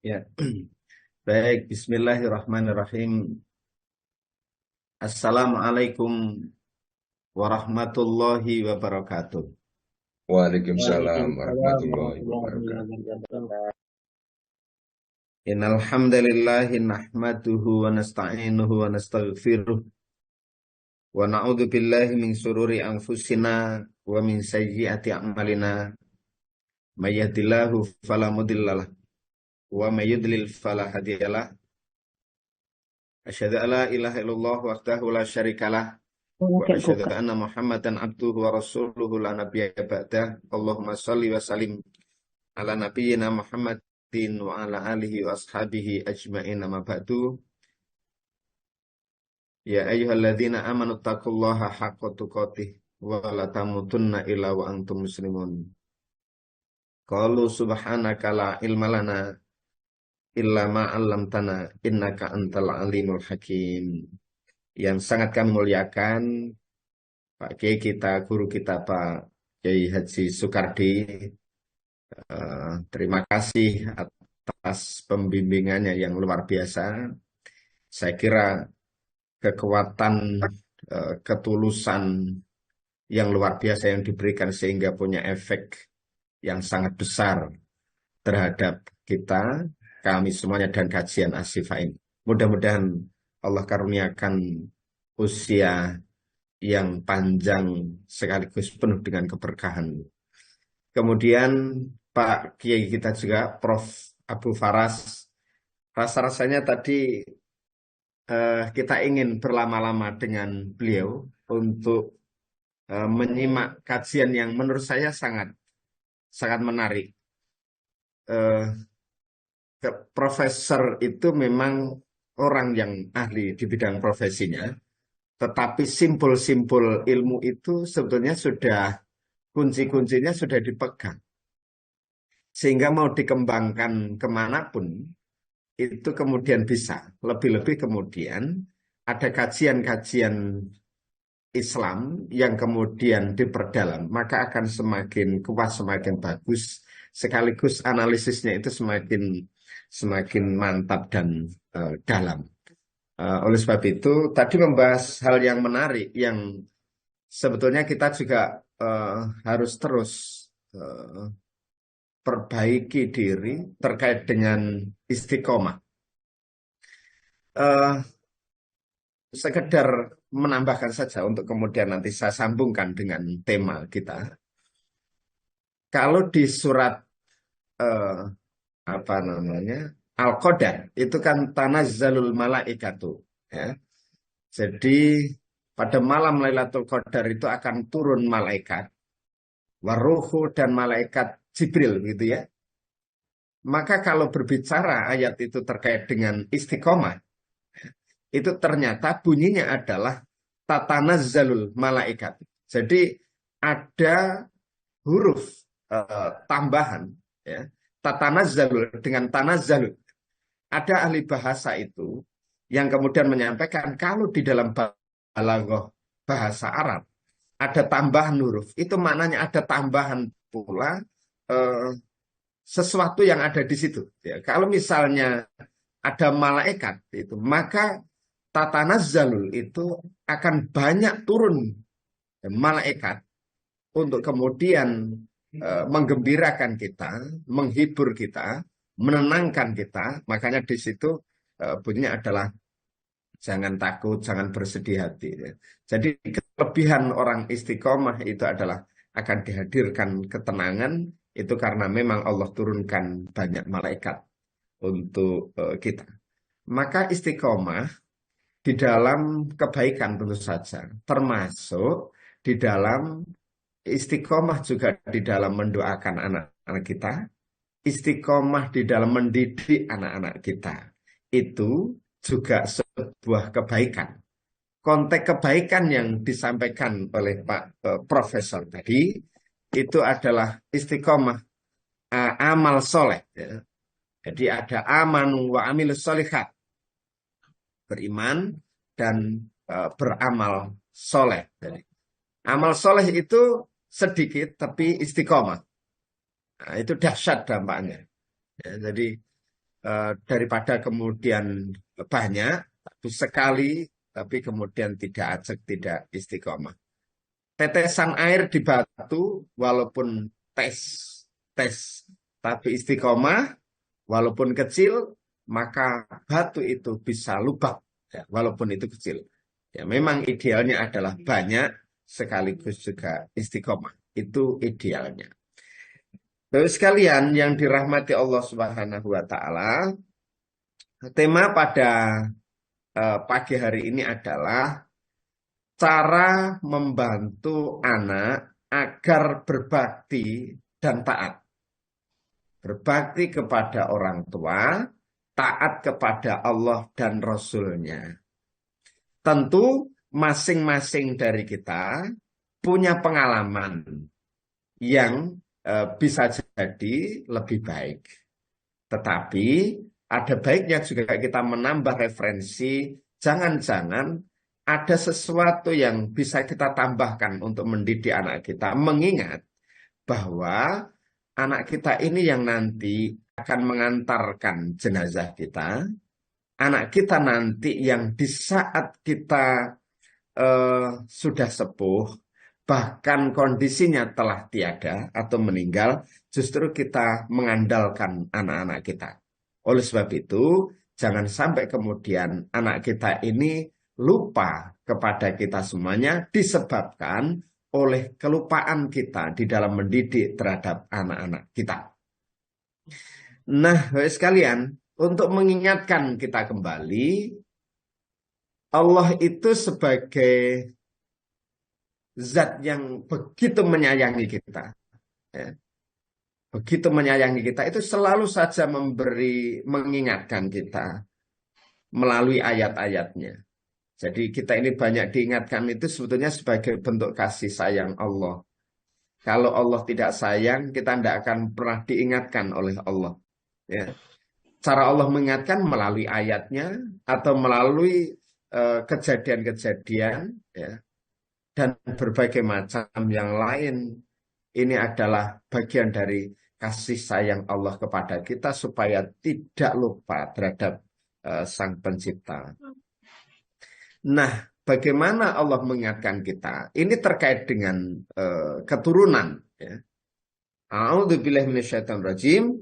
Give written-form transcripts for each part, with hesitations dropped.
Ya, baik. Bismillahirrahmanirrahim. Assalamualaikum warahmatullahi wabarakatuh. Waalaikumsalam Waalaikumsalam warahmatullahi warahmatullahi wabarakatuh. wabarakatuh. Innal hamdalillahi nahmaduhu wa nasta'inuhu wa nastaghfiruh wa na'udzu billahi min sururi anfusina wa min sayyiati a'malina. May yahdihillahu fala mudhillalah wa may yudlil fala hadiyalah. Asyhadu an la ilaha illallah wahdahu la syarikalah wa Oke, asyhadu buka. anna Muhammadan abduhu wa rasuluhu la nabiyya ba'dah. Allahumma shalli wa sallim ala nabiyyina Muhammadin wa ala alihi wa ashabihi ajma'in amma ba'du. Ya ayyuhalladzina amanu taqullaha haqqa tuqatih wa la tamutunna illa wa antum muslimun. Qalu subhanaka la ilma lana illa ma 'allamtana innaka antal alimul hakim. Yang sangat kami muliakan Pak Kiai kita, guru kita Pak Kiai Haji Soekardi. Terima kasih atas pembimbingannya yang luar biasa. Saya kira kekuatan, ketulusan yang luar biasa yang diberikan sehingga punya efek yang sangat besar terhadap kita, kami semuanya dan kajian Asyifa ini. Mudah-mudahan Allah karuniakan usia yang panjang sekaligus penuh dengan keberkahan. Kemudian Pak Kiai kita juga, Prof. Abu Faras, rasa-rasanya tadi kita ingin berlama-lama dengan beliau untuk menyimak kajian yang menurut saya sangat sangat menarik. Eh, Profesor itu memang orang yang ahli di bidang profesinya, tetapi simpul-simpul ilmu itu sebetulnya sudah kunci-kuncinya sudah dipegang. Sehingga mau dikembangkan kemanapun, itu kemudian bisa. Lebih-lebih kemudian ada kajian-kajian Islam yang kemudian diperdalam, maka akan semakin kuat, semakin bagus, sekaligus analisisnya itu semakin semakin mantap dan dalam. Oleh sebab itu, tadi membahas hal yang menarik yang sebetulnya kita juga eh, harus terus eh, perbaiki diri terkait dengan istiqomah. Eh, Sekedar menambahkan saja untuk kemudian nanti saya sambungkan dengan tema kita. Kalau di surat eh, apa namanya Al-Qadar itu kan tanazzalul malaikatu, ya. Jadi pada malam Lailatul Qadar itu akan turun malaikat, waruhu dan malaikat Jibril gitu ya. Maka kalau berbicara ayat itu terkait dengan istiqomah, itu ternyata bunyinya adalah tatanazzalul malaikat. Jadi ada huruf tambahan, ya. Tatanazzalul dengan tanazzalul. Ada ahli bahasa itu yang kemudian menyampaikan kalau di dalam balaghah bahasa Arab ada tambahan huruf, itu maknanya ada tambahan pula eh, sesuatu yang ada di situ. Ya, kalau misalnya ada malaikat itu, maka tatanazzalul itu akan banyak turun malaikat untuk kemudian menggembirakan kita, menghibur kita, menenangkan kita. Makanya di situ bunyinya adalah jangan takut, jangan bersedih hati. Ya. Jadi kelebihan orang istiqomah itu adalah akan dihadirkan ketenangan itu karena memang Allah turunkan banyak malaikat untuk kita. Maka istiqomah di dalam kebaikan tentu saja, termasuk di dalam istiqomah juga di dalam mendoakan anak-anak kita, istiqomah di dalam mendidik anak-anak kita. Itu juga sebuah kebaikan. Konteks kebaikan yang disampaikan oleh Pak Profesor tadi, itu adalah istiqomah amal soleh. Ya. Jadi ada amanu wa amilus solihat, beriman dan beramal soleh. Jadi, amal soleh itu sedikit tapi istiqomah. Nah, itu dahsyat dampaknya. Ya, jadi daripada kemudian banyak, tapi sekali, tapi kemudian tidak ajak, tidak istiqomah. Tetesan air di batu, walaupun tes, tes, tapi istiqomah, walaupun kecil, maka batu itu bisa lubang, ya, walaupun itu kecil. Ya, memang idealnya adalah banyak, sekaligus juga istiqomah. Itu idealnya. Terus sekalian yang dirahmati Allah Subhanahu wa Ta'ala, tema pada pagi hari ini adalah cara membantu anak agar berbakti dan taat. Berbakti kepada orang tua, taat kepada Allah dan Rasul-Nya. Tentu masing-masing dari kita punya pengalaman yang bisa jadi lebih baik. Tetapi ada baiknya juga kita menambah referensi, jangan-jangan ada sesuatu yang bisa kita tambahkan untuk mendidik anak kita, mengingat bahwa anak kita ini yang nanti akan mengantarkan jenazah kita, anak kita nanti yang di saat kita sudah sepuh, bahkan kondisinya telah tiada atau meninggal, justru kita mengandalkan anak-anak kita. Oleh sebab itu, jangan sampai kemudian anak kita ini lupa kepada kita semuanya disebabkan oleh kelupaan kita di dalam mendidik terhadap anak-anak kita. Nah, sekalian, untuk mengingatkan kita kembali, Allah itu sebagai zat yang begitu menyayangi kita, ya. Begitu menyayangi kita, itu selalu saja mengingatkan kita melalui ayat-ayatnya. Jadi kita ini banyak diingatkan itu sebetulnya sebagai bentuk kasih sayang Allah. Kalau Allah tidak sayang, kita tidak akan pernah diingatkan oleh Allah. Ya. Cara Allah mengingatkan melalui ayatnya atau melalui kejadian-kejadian, ya, dan berbagai macam yang lain. Ini adalah bagian dari kasih sayang Allah kepada kita supaya tidak lupa terhadap Sang Pencipta. Nah, bagaimana Allah mengingatkan kita? Ini terkait dengan keturunan. Ya. A'udzubillahi minasyaitonirrajim.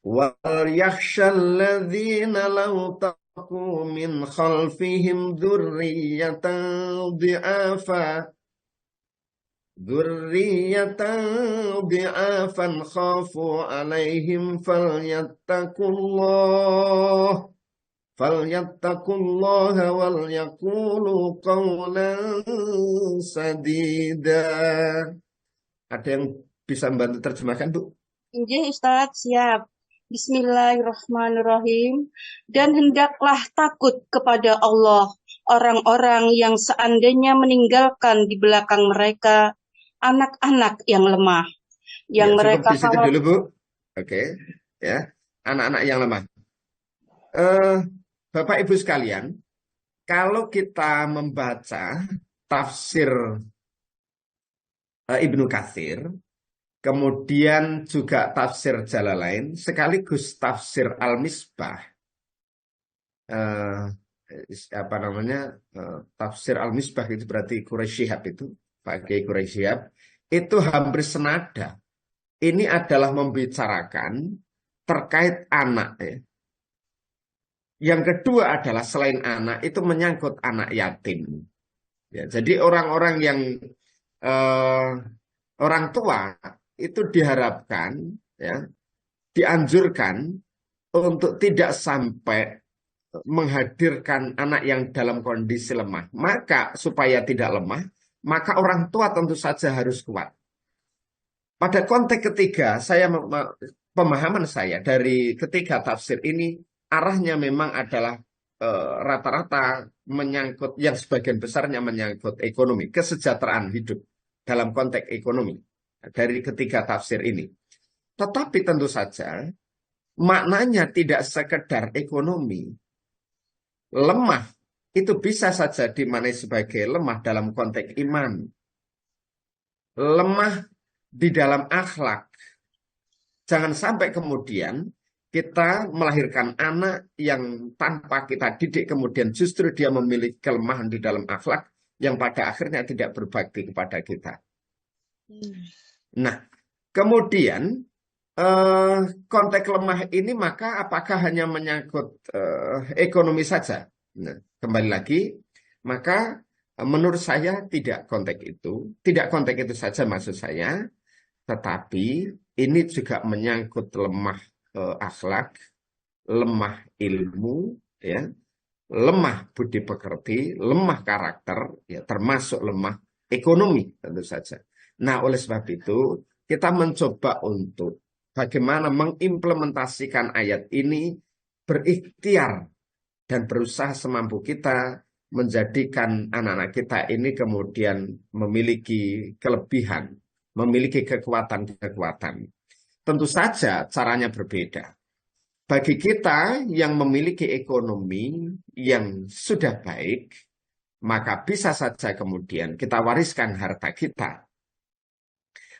Wal yakhshal ladzina law taqu min khalfihim dzurriyyatan dhi'afan khafu alaihim falyattaqullaha wal yaqulu qawlan sadida. Ada yang bisa membantu terjemahkan, Bu? Injih Ustadz, siap. Bismillahirrahmanirrahim. Dan hendaklah takut kepada Allah orang-orang yang seandainya meninggalkan di belakang mereka anak-anak yang lemah. Yang Ya, mereka cukup di situ dulu, Bu. Oke, ya. Anak-anak yang lemah. Bapak Ibu sekalian, kalau kita membaca tafsir Ibnu Katsir, kemudian juga tafsir Jalalain, sekaligus tafsir Al-Misbah, apa namanya, tafsir Al-Misbah itu berarti Quraisy Shihab itu, Pak Kiai Quraisy Shihab, itu hampir senada. Ini adalah membicarakan terkait anak, ya. Yang kedua adalah selain anak itu menyangkut anak yatim. Ya, jadi orang-orang yang orang tua itu diharapkan, ya, dianjurkan untuk tidak sampai menghadirkan anak yang dalam kondisi lemah. Maka supaya tidak lemah, maka orang tua tentu saja harus kuat. Pada konteks ketiga, pemahaman saya dari ketiga tafsir ini arahnya memang adalah rata-rata menyangkut, yang sebagian besarnya menyangkut ekonomi, kesejahteraan hidup dalam konteks ekonomi dari ketiga tafsir ini. Tetapi tentu saja maknanya tidak sekedar ekonomi. Lemah itu bisa saja dimaknai sebagai lemah dalam konteks iman, lemah di dalam akhlak. Jangan sampai kemudian kita melahirkan anak yang tanpa kita didik, kemudian justru dia memiliki kelemahan di dalam akhlak yang pada akhirnya tidak berbakti kepada kita. Nah, kemudian konteks lemah ini maka apakah hanya menyangkut ekonomi saja? Nah, kembali lagi, maka menurut saya tidak konteks itu saja maksud saya, tetapi ini juga menyangkut lemah akhlak, lemah ilmu, ya, lemah budi pekerti, lemah karakter, ya, termasuk lemah ekonomi tentu saja. Nah, oleh sebab itu kita mencoba untuk bagaimana mengimplementasikan ayat ini, berikhtiar dan berusaha semampu kita menjadikan anak-anak kita ini kemudian memiliki kelebihan, memiliki kekuatan-kekuatan. Tentu saja caranya berbeda. Bagi kita yang memiliki ekonomi yang sudah baik, maka bisa saja kemudian kita wariskan harta kita.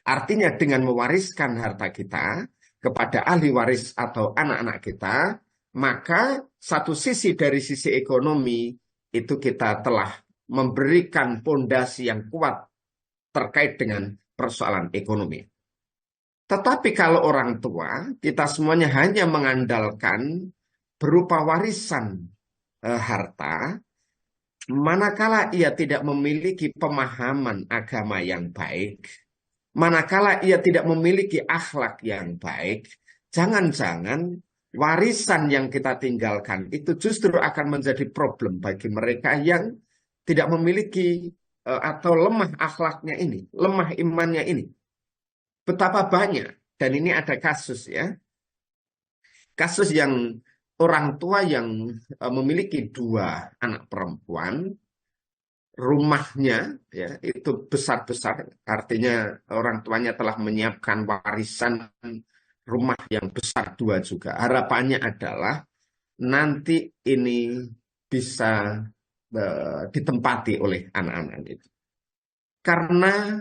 Artinya dengan mewariskan harta kita kepada ahli waris atau anak-anak kita, maka satu sisi dari sisi ekonomi itu kita telah memberikan pondasi yang kuat terkait dengan persoalan ekonomi. Tetapi kalau orang tua, kita semuanya hanya mengandalkan berupa warisan harta, manakala ia tidak memiliki pemahaman agama yang baik, manakala ia tidak memiliki akhlak yang baik, jangan-jangan warisan yang kita tinggalkan itu justru akan menjadi problem bagi mereka yang tidak memiliki atau lemah akhlaknya ini, lemah imannya ini. Betapa banyak, dan ini ada kasus ya, kasus yang orang tua yang memiliki 2 anak perempuan, rumahnya ya itu besar-besar, artinya orang tuanya telah menyiapkan warisan rumah yang besar 2 juga. Harapannya adalah nanti ini bisa ditempati oleh anak-anak itu. Karena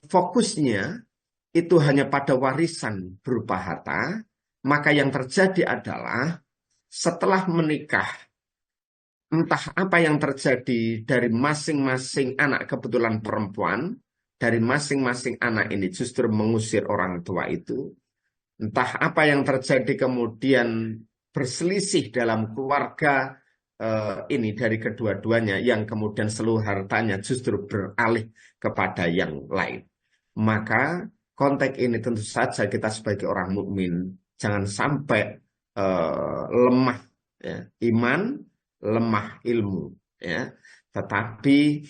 fokusnya itu hanya pada warisan berupa harta, maka yang terjadi adalah setelah menikah, entah apa yang terjadi dari masing-masing anak kebetulan perempuan, dari masing-masing anak ini justru mengusir orang tua itu, entah apa yang terjadi kemudian berselisih dalam keluarga ini dari kedua-duanya, yang kemudian seluruh hartanya justru beralih kepada yang lain. Maka konteks ini tentu saja kita sebagai orang mukmin jangan sampai lemah ya, iman, lemah ilmu ya, tetapi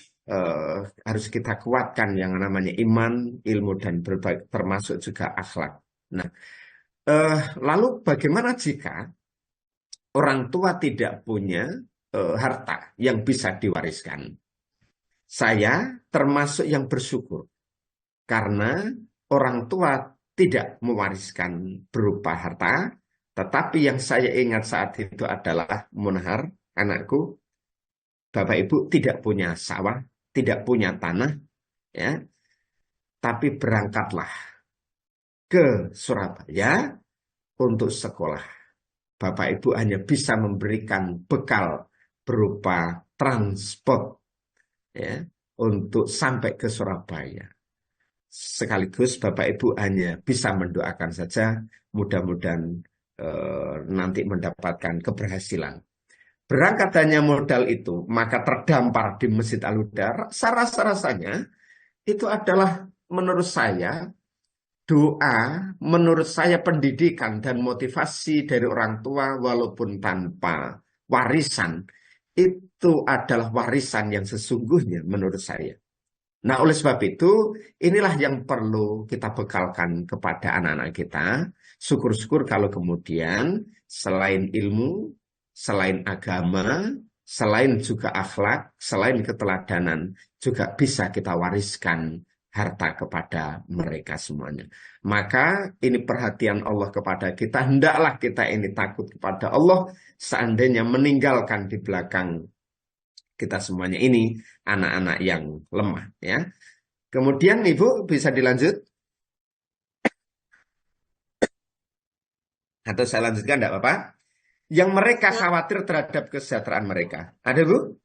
harus kita kuatkan yang namanya iman, ilmu, dan berbagai, termasuk juga akhlak. Nah, lalu bagaimana jika orang tua tidak punya harta yang bisa diwariskan? Saya termasuk yang bersyukur karena orang tua tidak mewariskan berupa harta, tetapi yang saya ingat saat itu adalah, Munahar, anakku, Bapak Ibu tidak punya sawah, tidak punya tanah, ya, tapi berangkatlah ke Surabaya untuk sekolah. Bapak Ibu hanya bisa memberikan bekal berupa transport ya, untuk sampai ke Surabaya. Sekaligus Bapak Ibu hanya bisa mendoakan saja, mudah-mudahan nanti mendapatkan keberhasilan. Berangkat hanya modal itu, maka terdampar di Masjid Al-Huda, rasa-rasanya itu adalah menurut saya doa, menurut saya pendidikan dan motivasi dari orang tua walaupun tanpa warisan, itu adalah warisan yang sesungguhnya menurut saya. Nah, oleh sebab itu, inilah yang perlu kita bekalkan kepada anak-anak kita. Syukur-syukur kalau kemudian selain ilmu, selain agama, selain juga akhlak, selain keteladanan, juga bisa kita wariskan harta kepada mereka semuanya. Maka ini perhatian Allah kepada kita. Hendaklah kita ini takut kepada Allah seandainya meninggalkan di belakang kita semuanya ini anak-anak yang lemah ya. Kemudian Ibu bisa dilanjut. Atau saya lanjutkan enggak apa-apa? Yang mereka khawatir terhadap kesejahteraan mereka. Ada, Bu?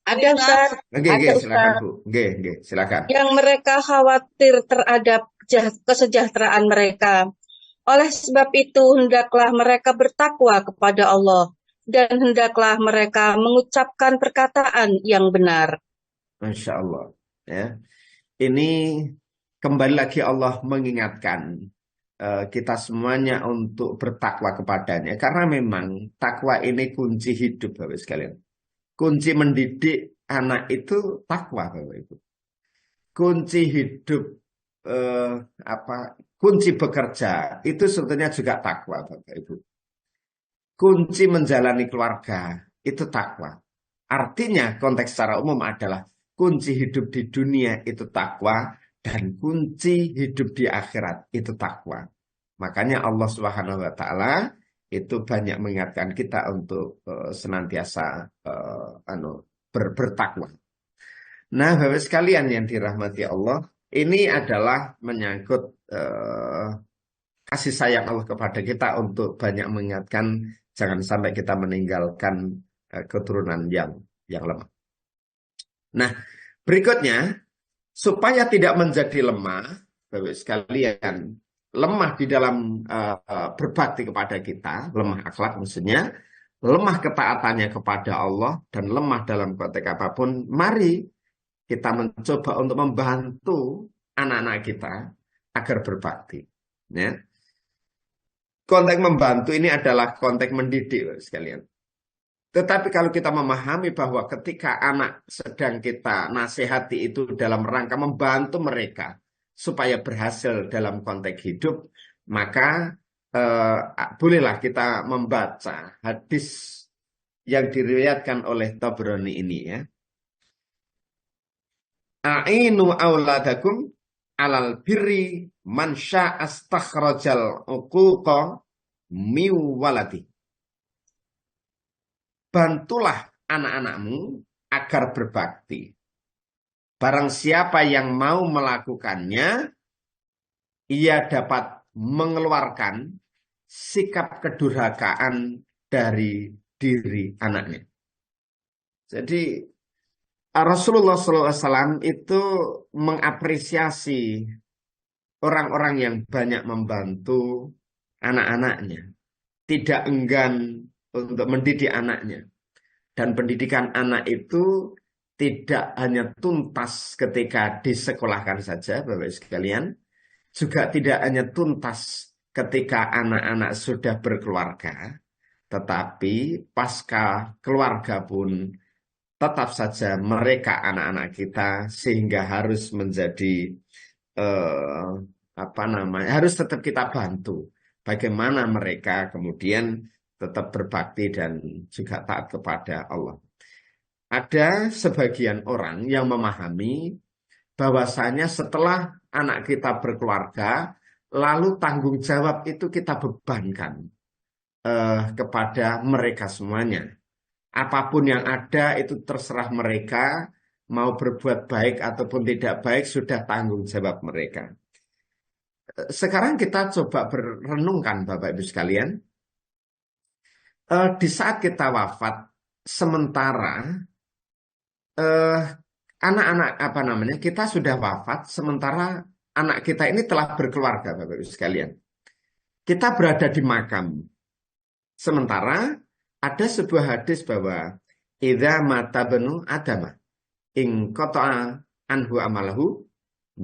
Ada Ustaz, Oke, ada silakan, Ustaz. Bu. Oke, silakan. Yang mereka khawatir terhadap kesejahteraan mereka. Oleh sebab itu, hendaklah mereka bertakwa kepada Allah, dan hendaklah mereka mengucapkan perkataan yang benar. Masya Allah. Ya. Ini kembali lagi Allah mengingatkan kita semuanya untuk bertakwa kepadanya. Karena memang takwa ini kunci hidup, Bapak sekalian. Kunci mendidik anak itu takwa, Bapak Ibu. Kunci hidup, kunci bekerja itu sebetulnya juga takwa, Bapak Ibu. Kunci menjalani keluarga itu takwa. Artinya konteks secara umum adalah kunci hidup di dunia itu takwa dan kunci hidup di akhirat itu takwa. Makanya Allah Subhanahu wa taala itu banyak mengingatkan kita untuk senantiasa bertakwa. Nah, Bapak sekalian yang dirahmati Allah, ini adalah menyangkut kasih sayang Allah kepada kita untuk banyak mengingatkan jangan sampai kita meninggalkan keturunan yang lemah. Nah, berikutnya supaya tidak menjadi lemah, Bapak sekalian, lemah di dalam berbakti kepada kita, lemah akhlak maksudnya, lemah ketaatannya kepada Allah dan lemah dalam konteks apapun, mari kita mencoba untuk membantu anak-anak kita agar berbakti. Ya. Konteks membantu ini adalah konteks mendidik sekalian. Tetapi kalau kita memahami bahwa ketika anak sedang kita nasihati itu dalam rangka membantu mereka supaya berhasil dalam konteks hidup, maka bolehlah kita membaca hadis yang diriwayatkan oleh Tabrani ini ya. A'inu auladakum alal birri man sya'astakhrajal uquqa miwalati. Bantulah anak-anakmu agar berbakti. Barang siapa yang mau melakukannya, ia dapat mengeluarkan sikap kedurhakaan dari diri anaknya. Jadi Rasulullah SAW itu mengapresiasi orang-orang yang banyak membantu anak-anaknya. Tidak enggan untuk mendidik anaknya. Dan pendidikan anak itu tidak hanya tuntas ketika disekolahkan saja, Bapak sekalian. Juga tidak hanya tuntas ketika anak-anak sudah berkeluarga. Tetapi pasca keluarga pun tetap saja mereka anak-anak kita sehingga harus menjadi harus tetap kita bantu bagaimana mereka kemudian tetap berbakti dan juga taat kepada Allah. Ada sebagian orang yang memahami bahwasanya setelah anak kita berkeluarga lalu tanggung jawab itu kita bebankan kepada mereka semuanya. Apapun yang ada itu terserah mereka, mau berbuat baik ataupun tidak baik sudah tanggung jawab mereka. Sekarang kita coba berenungkan Bapak Ibu sekalian. Di saat kita wafat, sementara anak-anak kita sudah wafat, sementara anak kita ini telah berkeluarga Bapak Ibu sekalian. Kita berada di makam. Sementara ada sebuah hadis bahwa idza mata benu adama in qata'a anhu amalahu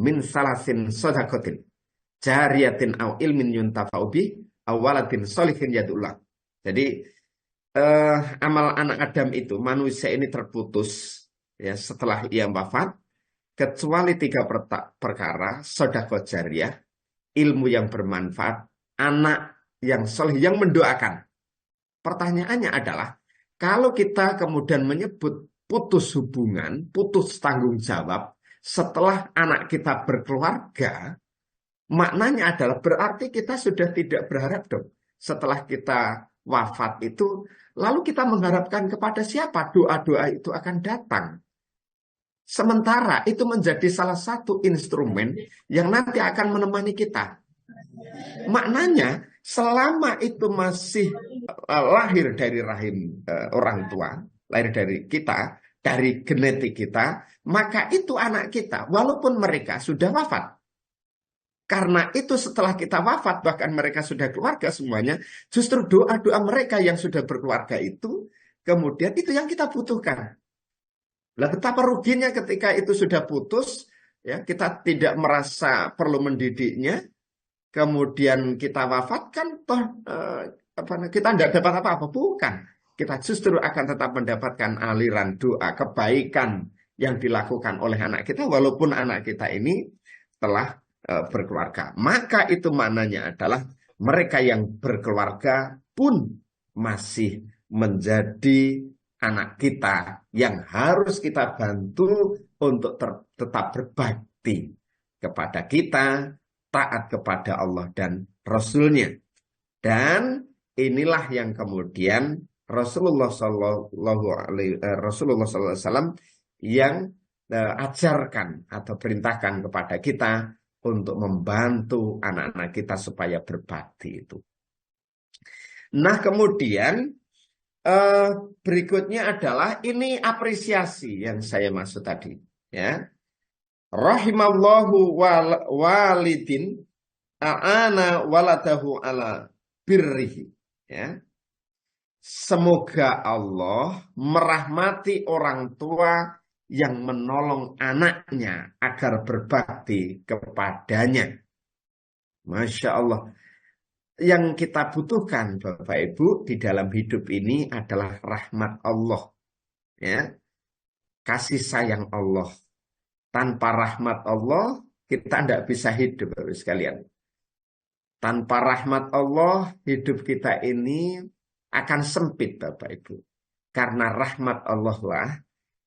min salasin shadaqatin jariyatin au ilmin yuntafa'u bi aw waladin sholihin yadullah. Jadi amal anak Adam itu manusia ini terputus ya setelah ia wafat kecuali 3 perkara, sedekah jariyah, ilmu yang bermanfaat, anak yang sholih yang mendoakan. Pertanyaannya adalah, kalau kita kemudian menyebut putus hubungan, putus tanggung jawab setelah anak kita berkeluarga, maknanya adalah berarti kita sudah tidak berharap dong. Setelah kita wafat itu, lalu kita mengharapkan kepada siapa doa-doa itu akan datang. Sementara itu menjadi salah satu instrumen yang nanti akan menemani kita. Maknanya, selama itu masih lahir dari rahim orang tua, lahir dari kita, dari genetik kita, maka itu anak kita, walaupun mereka sudah wafat. Karena itu setelah kita wafat, bahkan mereka sudah keluarga semuanya, justru doa-doa mereka yang sudah berkeluarga itu, kemudian itu yang kita butuhkan. Lah betapa ruginya ketika itu sudah putus, ya kita tidak merasa perlu mendidiknya, kemudian kita wafatkan, toh kita tidak dapat apa-apa, bukan. Kita justru akan tetap mendapatkan aliran doa kebaikan yang dilakukan oleh anak kita, walaupun anak kita ini telah berkeluarga. Maka itu maknanya adalah mereka yang berkeluarga pun masih menjadi anak kita yang harus kita bantu untuk tetap berbakti kepada kita, taat kepada Allah dan Rasul-Nya. Dan inilah yang kemudian Rasulullah SAW yang ajarkan atau perintahkan kepada kita untuk membantu anak-anak kita supaya berbakti itu. Nah, kemudian berikutnya adalah ini apresiasi yang saya maksud tadi, ya. Rahimallahu walidin a'ana waladahu ala birrihi, ya. Semoga Allah merahmati orang tua yang menolong anaknya agar berbakti kepadanya. Masya Allah. Yang kita butuhkan Bapak Ibu di dalam hidup ini adalah rahmat Allah, ya. Kasih sayang Allah. Tanpa rahmat Allah kita tidak bisa hidup Bapak sekalian. Tanpa rahmat Allah hidup kita ini akan sempit Bapak Ibu. Karena rahmat Allah lah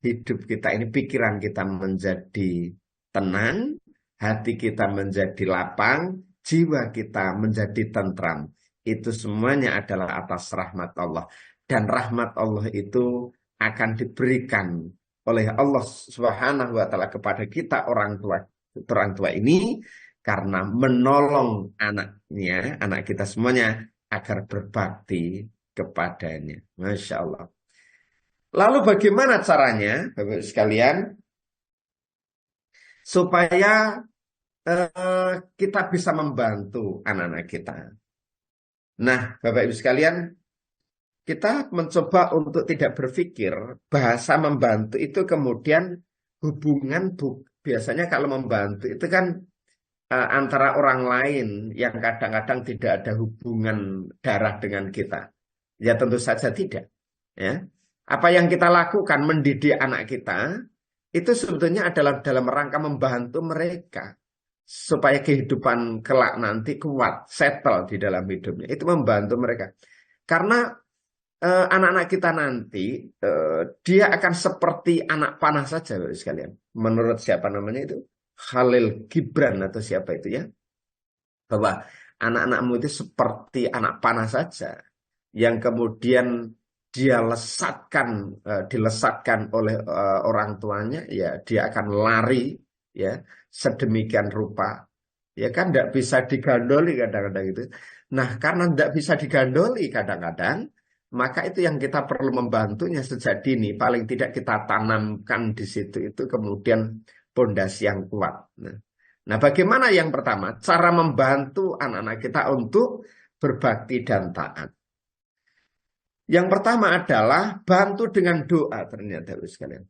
hidup kita ini, pikiran kita menjadi tenang, hati kita menjadi lapang, jiwa kita menjadi tentram. Itu semuanya adalah atas rahmat Allah. Dan rahmat Allah itu akan diberikan oleh Allah Subhanahu wa Ta'ala kepada kita orang tua ini karena menolong anaknya, anak kita semuanya agar berbakti kepadanya. Masya Allah. Lalu bagaimana caranya, Bapak sekalian, supaya kita bisa membantu anak-anak kita? Nah, Bapak Ibu sekalian, kita mencoba untuk tidak berpikir bahasa membantu itu kemudian hubungan, biasanya kalau membantu itu kan antara orang lain yang kadang-kadang tidak ada hubungan darah dengan kita. Ya tentu saja tidak, ya. Apa yang kita lakukan mendidik anak kita itu sebetulnya adalah dalam rangka membantu mereka supaya kehidupan kelak nanti kuat, settle di dalam hidupnya. Itu membantu mereka. Karena anak-anak kita nanti dia akan seperti anak panah saja sekalian. Menurut siapa namanya itu? Khalil Gibran atau siapa itu, ya. Bahwa anak-anakmu itu seperti anak panah saja yang kemudian dia dilesatkan oleh orang tuanya, ya dia akan lari, ya sedemikian rupa, ya kan tidak bisa digandoli kadang-kadang itu. Nah, karena tidak bisa digandoli kadang-kadang, maka itu yang kita perlu membantunya sejak dini. Paling tidak kita tanamkan di situ itu kemudian pondasi yang kuat. Nah, bagaimana yang pertama? Cara membantu anak-anak kita untuk berbakti dan taat. Yang pertama adalah bantu dengan doa ternyata sekalian.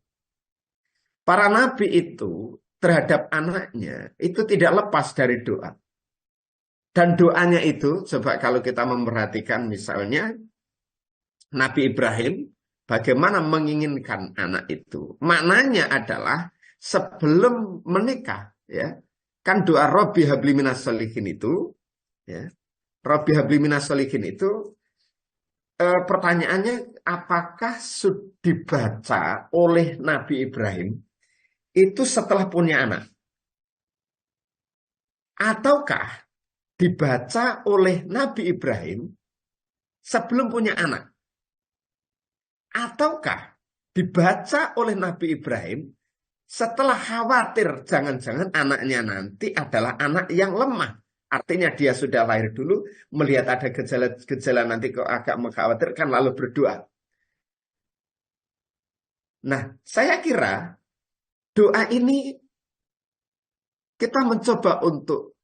Para nabi itu terhadap anaknya itu tidak lepas dari doa. Dan doanya itu, coba kalau kita memperhatikan misalnya Nabi Ibrahim bagaimana menginginkan anak itu. Maknanya adalah sebelum menikah, ya. Kan doa Robbi habli minas sholihin itu, ya. Robbi habli minas sholihin itu pertanyaannya, apakah sudah dibaca oleh Nabi Ibrahim itu setelah punya anak? Ataukah dibaca oleh Nabi Ibrahim sebelum punya anak? Ataukah dibaca oleh Nabi Ibrahim setelah khawatir jangan-jangan anaknya nanti adalah anak yang lemah, Artinya dia sudah lahir dulu, melihat ada gejala-gejala nanti kok agak mengkhawatirkan, lalu berdoa. Nah, saya kira doa ini kita mencoba untuk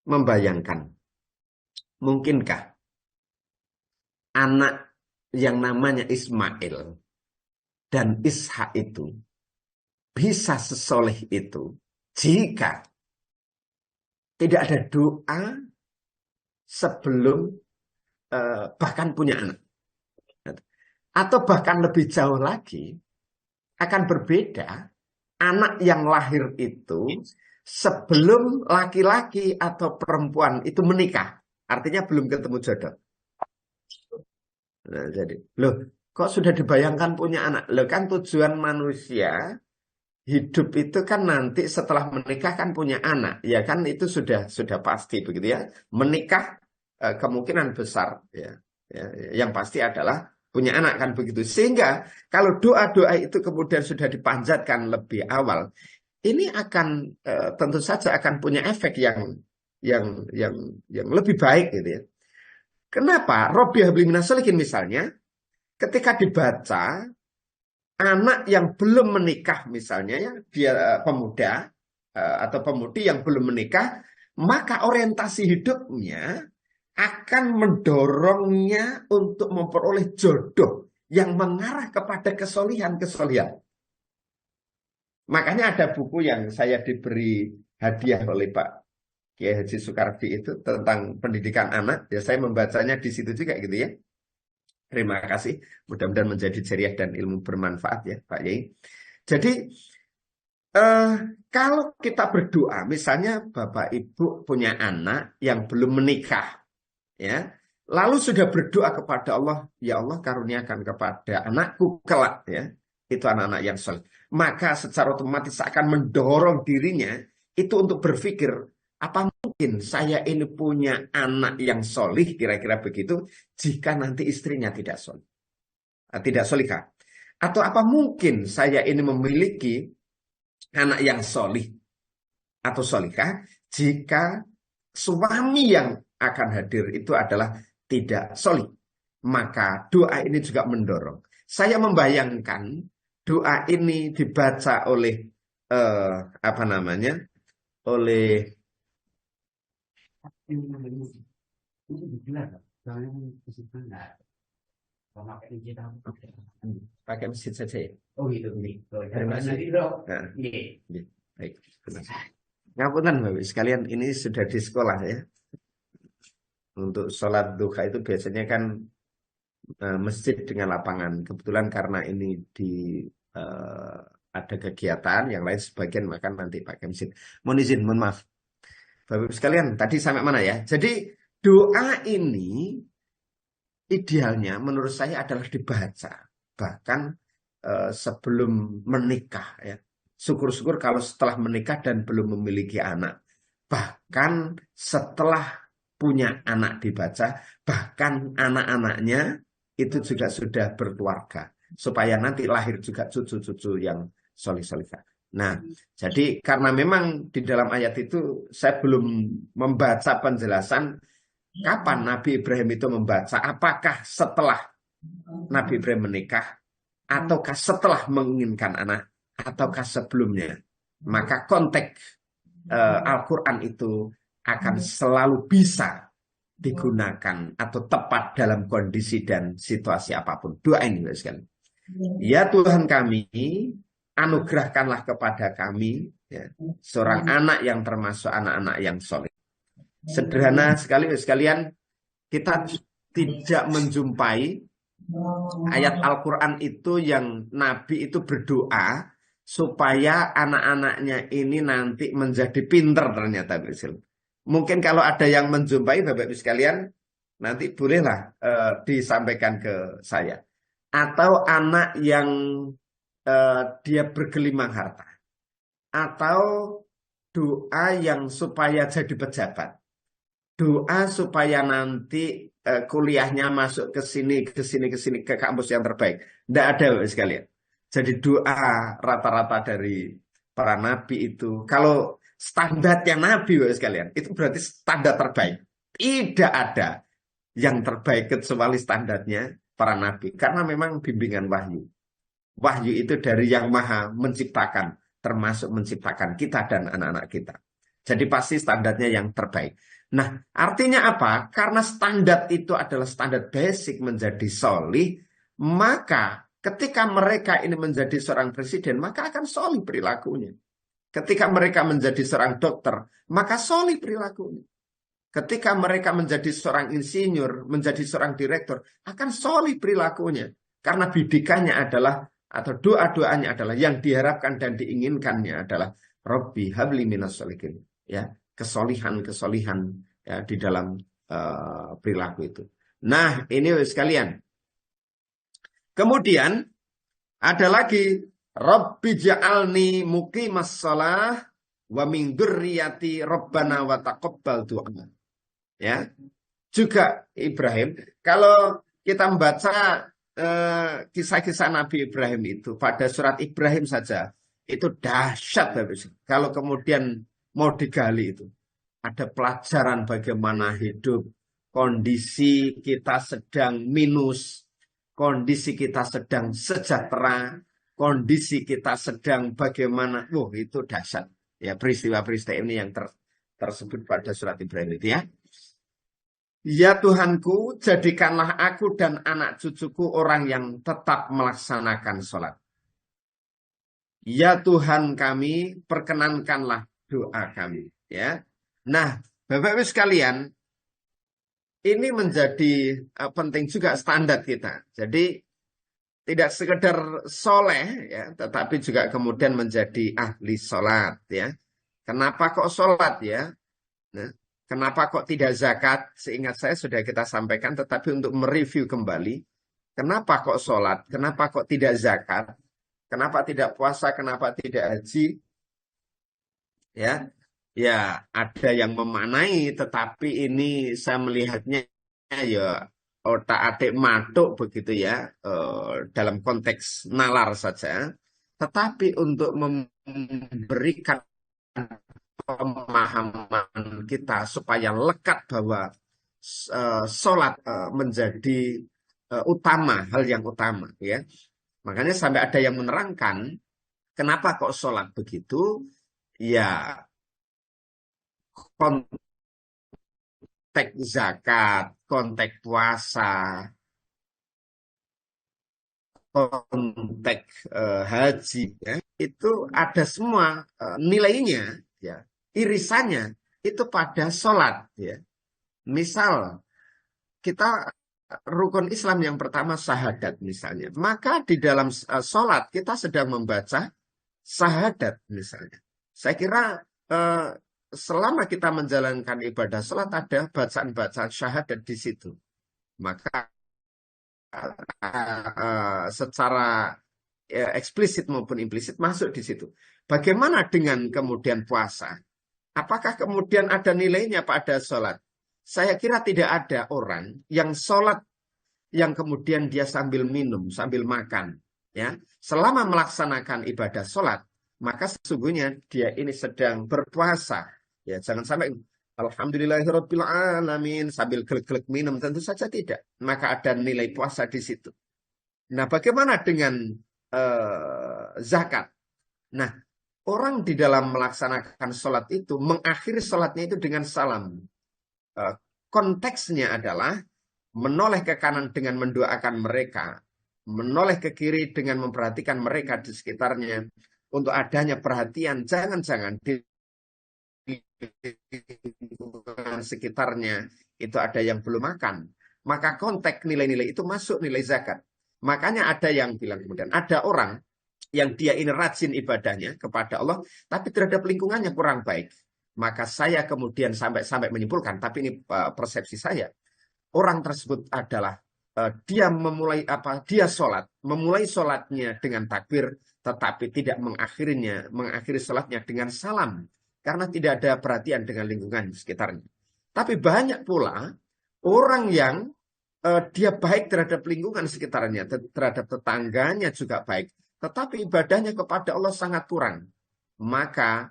membayangkan, mungkinkah anak yang namanya Ismail dan Ishak itu bisa sesoleh itu jika tidak ada doa sebelum bahkan punya anak. Atau bahkan lebih jauh lagi, akan berbeda anak yang lahir itu sebelum laki-laki atau perempuan itu menikah. Artinya belum ketemu jodoh. Nah, jadi, loh, kok sudah dibayangkan punya anak? Loh, kan tujuan manusia hidup itu kan nanti setelah menikah kan punya anak. Ya kan itu sudah pasti begitu ya. Menikah kemungkinan besar ya. Yang pasti adalah punya anak kan begitu. Sehingga kalau doa-doa itu kemudian sudah dipanjatkan lebih awal, ini akan tentu saja akan punya efek yang lebih baik gitu ya. Kenapa? Robbi habli minas sholihin misalnya, ketika dibaca anak yang belum menikah misalnya ya, dia pemuda atau pemudi yang belum menikah, maka orientasi hidupnya akan mendorongnya untuk memperoleh jodoh yang mengarah kepada kesolihan-kesolihan. Makanya ada buku yang saya diberi hadiah oleh Pak Kiai Haji Soekardi itu tentang pendidikan anak. Ya saya membacanya di situ juga gitu ya. Terima kasih. Mudah-mudahan menjadi ceria dan ilmu bermanfaat ya Pak Yai. Jadi kalau kita berdoa, misalnya Bapak Ibu punya anak yang belum menikah, ya, lalu sudah berdoa kepada Allah, ya Allah karuniakan kepada anakku kelak, ya, itu anak-anak yang soleh. Maka secara otomatis akan mendorong dirinya itu untuk berpikir, apa mungkin saya ini punya anak yang solih, kira-kira begitu, jika nanti istrinya tidak solih, tidak solihah. Atau apa mungkin saya ini memiliki anak yang solih atau solihah, jika suami yang akan hadir itu adalah tidak solih. Maka doa ini juga mendorong. Saya membayangkan doa ini dibaca oleh oleh pakai mesin saja ya. Oh gitu. Terima kasih. Nah, baik. Ngapunten Bapak sekalian, ini sudah di sekolah ya. Untuk sholat duha itu biasanya kan masjid dengan lapangan. Kebetulan karena ini ada kegiatan, yang lain sebagian makan nanti pakai masjid. Mohon izin, mohon maaf. Bapak sekalian, tadi sampai mana ya? Jadi doa ini idealnya menurut saya adalah dibaca. Bahkan sebelum menikah ya. Syukur-syukur kalau setelah menikah dan belum memiliki anak. Bahkan setelah punya anak dibaca, bahkan anak-anaknya itu juga sudah berkeluarga. Supaya nanti lahir juga cucu-cucu yang solih-solihah. Nah, jadi karena memang di dalam ayat itu saya belum membaca penjelasan kapan Nabi Ibrahim itu membaca. Apakah setelah Nabi Ibrahim menikah, ataukah setelah menginginkan anak, ataukah sebelumnya. Maka konteks Al-Quran itu akan selalu bisa digunakan atau tepat dalam kondisi dan situasi apapun. Doa ini sekali. Ya Tuhan kami, anugerahkanlah kepada kami ya, seorang anak yang termasuk anak-anak yang soleh. Sederhana sekali sekalian, kita tidak menjumpai ayat Al-Quran itu yang Nabi itu berdoa supaya anak-anaknya ini nanti menjadi pinter ternyata. Mungkin kalau ada yang menjumpai Bapak Ibu sekalian, nanti bolehlah disampaikan ke saya. Atau anak yang dia bergelimang harta. Atau doa yang supaya jadi pejabat. Doa supaya nanti kuliahnya masuk ke sini, ke kampus yang terbaik. Tidak ada Bapak sekalian. Jadi doa rata-rata dari para nabi itu. Kalau standarnya Nabi sekalian. Itu berarti standar terbaik. Tidak ada yang terbaik kecuali standarnya para Nabi. Karena memang bimbingan wahyu. Wahyu itu dari yang maha menciptakan. Termasuk menciptakan kita dan anak-anak kita. Jadi pasti standarnya yang terbaik. Nah, artinya apa? Karena standar itu adalah standar basic menjadi solih, maka ketika mereka ini menjadi seorang presiden, maka akan solih perilakunya. Ketika mereka menjadi seorang dokter, maka solih perilakunya. Ketika mereka menjadi seorang insinyur, menjadi seorang direktur, akan solih perilakunya. Karena bidikannya adalah, atau doa-doanya adalah, yang diharapkan dan diinginkannya adalah, Robbi habli minas sholihin. Ya, kesolihan ya, di dalam perilaku itu. Nah, ini sekalian. Kemudian ada lagi Rabbi ja'alni muqimas shalah wa min dzurriyyati rabbana wa taqabbal du'a. Ya. Juga Ibrahim, kalau kita membaca kisah-kisah Nabi Ibrahim itu pada surat Ibrahim saja itu dahsyat habis. Kalau kemudian mau digali itu. Ada pelajaran bagaimana hidup. Kondisi kita sedang minus. Kondisi kita sedang sejahtera. Kondisi kita sedang bagaimana. Itu dahsyat. Ya, peristiwa-peristiwa ini yang tersebut pada surat Ibrahim itu ya. Ya Tuhanku, jadikanlah aku dan anak cucuku orang yang tetap melaksanakan sholat. Ya Tuhan kami, perkenankanlah doa kami, ya. Nah, Bapak Ibu sekalian, ini menjadi penting juga standar kita. Jadi tidak sekedar soleh, ya, tetapi juga kemudian menjadi ahli sholat, ya. Kenapa kok sholat, ya? Nah, kenapa kok tidak zakat? Seingat saya sudah kita sampaikan, tetapi untuk mereview kembali, kenapa kok sholat? Kenapa kok tidak zakat? Kenapa tidak puasa? Kenapa tidak haji? Ya, ya ada yang memaknai, tetapi ini saya melihatnya ya otak-atik matuk begitu ya, dalam konteks nalar saja. Tetapi untuk memberikan pemahaman kita supaya lekat bahwa sholat menjadi utama, hal yang utama ya. Makanya sampai ada yang menerangkan kenapa kok sholat begitu. Ya, konteks zakat, konteks puasa, konteks haji, ya, itu ada semua nilainya, ya, irisannya itu pada sholat. Ya. Misal kita rukun Islam yang pertama syahadat misalnya, maka di dalam sholat kita sedang membaca syahadat misalnya. Saya kira selama kita menjalankan ibadah sholat ada bacaan-bacaan syahadat di situ. Maka secara eksplisit maupun implisit masuk di situ. Bagaimana dengan kemudian puasa? Apakah kemudian ada nilainya pada sholat? Saya kira tidak ada orang yang sholat yang kemudian dia sambil minum, sambil makan. Ya, selama melaksanakan ibadah sholat, maka sesungguhnya dia ini sedang berpuasa. Ya, jangan sampai alhamdulillahirabbil alamin sambil gelek-gelek minum, tentu saja tidak. Maka ada nilai puasa di situ. Nah, bagaimana dengan zakat? Nah, orang di dalam melaksanakan sholat itu mengakhiri sholatnya itu dengan salam. Konteksnya adalah menoleh ke kanan dengan mendoakan mereka, menoleh ke kiri dengan memperhatikan mereka di sekitarnya, untuk adanya perhatian, jangan-jangan di lingkungan sekitarnya itu ada yang belum makan. Maka konteks nilai-nilai itu masuk nilai zakat. Makanya ada yang bilang kemudian, ada orang yang dia ini rajin ibadahnya kepada Allah, tapi terhadap lingkungannya kurang baik. Maka saya kemudian sampai menyimpulkan, tapi ini persepsi saya, orang tersebut adalah dia dia sholat, memulai sholatnya dengan takbir, tetapi tidak mengakhiri sholatnya dengan salam, karena tidak ada perhatian dengan lingkungan sekitarnya. Tapi banyak pula orang yang dia baik terhadap lingkungan sekitarnya, terhadap tetangganya juga baik, tetapi ibadahnya kepada Allah sangat kurang. Maka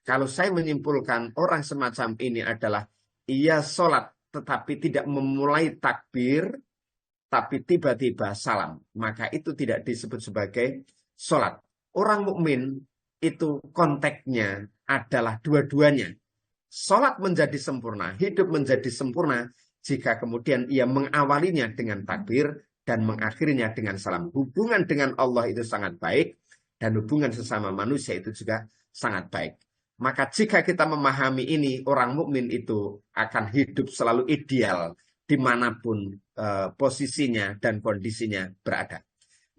Kalau saya menyimpulkan orang semacam ini adalah ia sholat tetapi tidak memulai takbir, tapi tiba-tiba salam, maka itu tidak disebut sebagai sholat. Orang mukmin itu konteksnya adalah dua-duanya. Sholat menjadi sempurna, hidup menjadi sempurna jika kemudian ia mengawalinya dengan takbir dan mengakhirinya dengan salam. Hubungan dengan Allah itu sangat baik dan hubungan sesama manusia itu juga sangat baik. Maka jika kita memahami ini, orang mukmin itu akan hidup selalu ideal dimanapun posisinya dan kondisinya berada.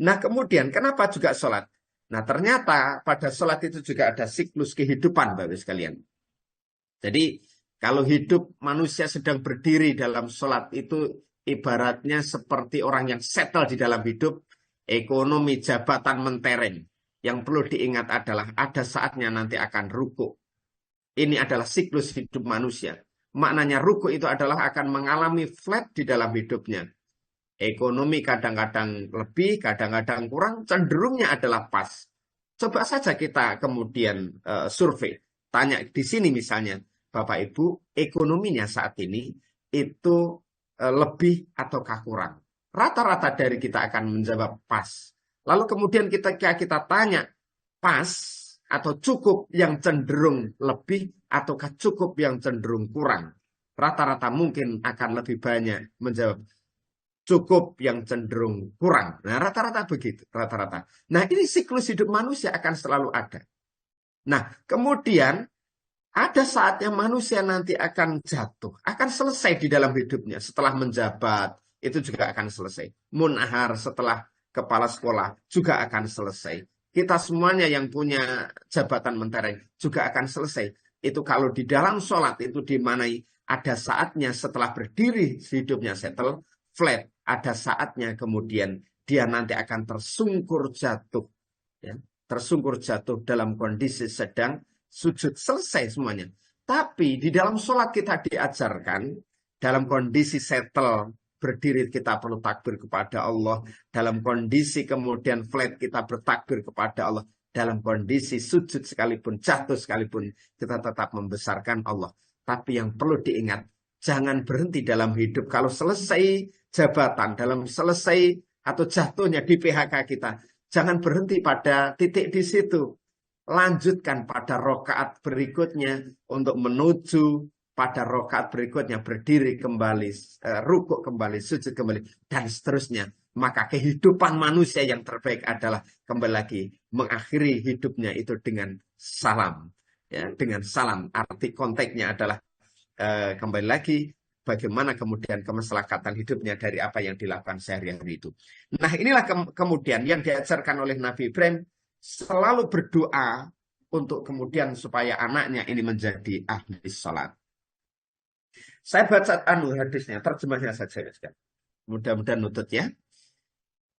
Nah kemudian kenapa juga sholat? Nah ternyata pada sholat itu juga ada siklus kehidupan Bapak sekalian. Jadi kalau hidup manusia sedang berdiri dalam sholat itu ibaratnya seperti orang yang settle di dalam hidup, ekonomi, jabatan mentereng. Yang perlu diingat adalah ada saatnya nanti akan ruku. Ini adalah siklus hidup manusia. Maknanya ruku itu adalah akan mengalami flat di dalam hidupnya. Ekonomi kadang-kadang lebih, kadang-kadang kurang, cenderungnya adalah pas. Coba saja kita kemudian survei. Tanya di sini misalnya, Bapak Ibu, ekonominya saat ini itu lebih ataukah kurang? Rata-rata dari kita akan menjawab pas. Lalu kemudian kita tanya, pas atau cukup yang cenderung lebih ataukah cukup yang cenderung kurang? Rata-rata mungkin akan lebih banyak menjawab cukup yang cenderung kurang. Nah, rata-rata begitu, rata-rata. Nah, ini siklus hidup manusia akan selalu ada. Nah, kemudian ada saatnya manusia nanti akan jatuh, akan selesai di dalam hidupnya. Setelah menjabat, itu juga akan selesai. Munahar setelah kepala sekolah juga akan selesai. Kita semuanya yang punya jabatan mentereng juga akan selesai. Itu kalau di dalam sholat itu dimanai ada saatnya setelah berdiri hidupnya settle, flat. Ada saatnya kemudian dia nanti akan tersungkur jatuh. Ya, tersungkur jatuh dalam kondisi sedang sujud, selesai semuanya. Tapi di dalam sholat kita diajarkan dalam kondisi settle, berdiri kita perlu takbir kepada Allah. Dalam kondisi kemudian flat kita bertakbir kepada Allah. Dalam kondisi sujud sekalipun, jatuh sekalipun, kita tetap membesarkan Allah. Tapi yang perlu diingat, jangan berhenti dalam hidup. Kalau selesai jabatan, dalam selesai atau jatuhnya di PHK kita, jangan berhenti pada titik di situ. Lanjutkan pada rokaat berikutnya untuk menuju pada rokaat berikutnya berdiri kembali, rukuk kembali, sujud kembali, dan seterusnya. Maka kehidupan manusia yang terbaik adalah kembali lagi mengakhiri hidupnya itu dengan salam. Ya, dengan salam. Arti konteksnya adalah kembali lagi bagaimana kemudian kemaslahatan hidupnya dari apa yang dilakukan sehari-hari itu. Nah inilah kemudian yang diajarkan oleh Nabi Ibrahim, selalu berdoa untuk kemudian supaya anaknya ini menjadi ahli sholat. Saya baca hadisnya, terjemahnya saja. Mudah-mudahan nutut ya.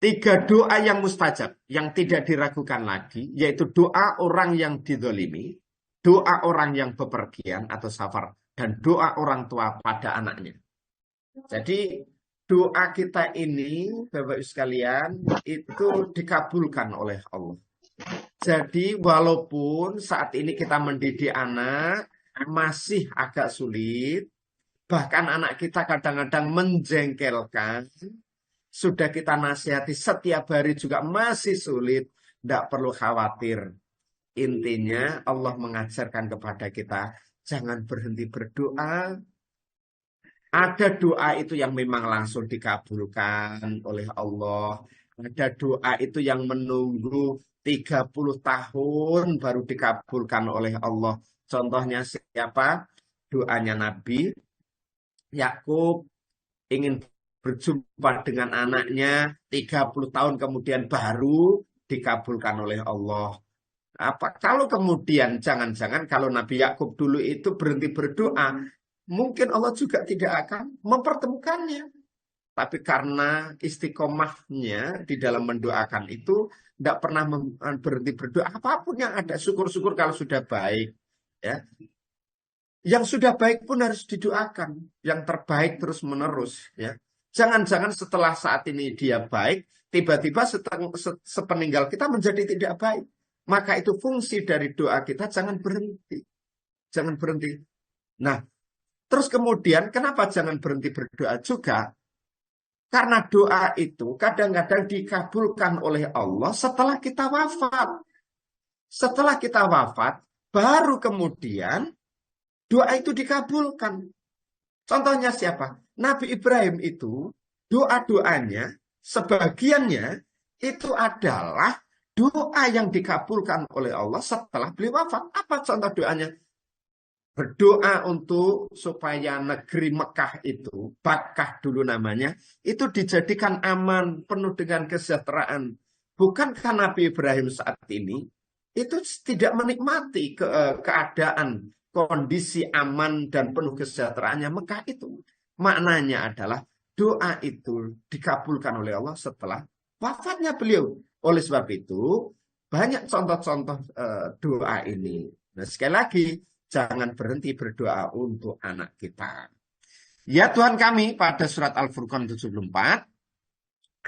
3 doa yang mustajab, yang tidak diragukan lagi, yaitu doa orang yang didolimi, doa orang yang bepergian atau safar, dan doa orang tua pada anaknya. Jadi doa kita ini, Bapak-Ibu sekalian, itu dikabulkan oleh Allah. Jadi walaupun saat ini kita mendidik anak, masih agak sulit, bahkan anak kita kadang-kadang menjengkelkan, sudah kita nasihati setiap hari juga masih sulit, tidak perlu khawatir. Intinya Allah mengajarkan kepada kita, jangan berhenti berdoa. Ada doa itu yang memang langsung dikabulkan oleh Allah. Ada doa itu yang menunggu 30 tahun baru dikabulkan oleh Allah. Contohnya siapa? Doanya Nabi Yakub ingin berjumpa dengan anaknya 30 tahun kemudian baru dikabulkan oleh Allah. Kalau kemudian jangan-jangan kalau Nabi Yakub dulu itu berhenti berdoa, mungkin Allah juga tidak akan mempertemukannya. Tapi karena istiqomahnya di dalam mendoakan itu tidak pernah berhenti berdoa, apapun yang ada, syukur-syukur kalau sudah baik. Ya. Yang sudah baik pun harus didoakan, yang terbaik terus menerus. Ya. Jangan-jangan setelah saat ini dia baik, tiba-tiba sepeninggal kita menjadi tidak baik. maka itu fungsi dari doa kita jangan berhenti. Jangan berhenti. Nah, terus kemudian kenapa jangan berhenti berdoa juga? Karena doa itu kadang-kadang dikabulkan oleh Allah setelah kita wafat. Setelah kita wafat, baru kemudian doa itu dikabulkan. Contohnya siapa? Nabi Ibrahim itu doa-doanya, sebagiannya itu adalah doa yang dikabulkan oleh Allah setelah beliau wafat. Apa contoh doanya? Berdoa untuk supaya negeri Mekah itu, Bakkah dulu namanya, itu dijadikan aman, penuh dengan kesejahteraan. Bukankah Nabi Ibrahim saat ini itu tidak menikmati keadaan, kondisi aman dan penuh kesejahteraannya Mekah itu? Maknanya adalah doa itu dikabulkan oleh Allah setelah wafatnya beliau. Oleh sebab itu, banyak contoh-contoh doa ini. Nah, sekali lagi, jangan berhenti berdoa untuk anak kita. Ya Tuhan kami, pada surat Al-Furqan 74,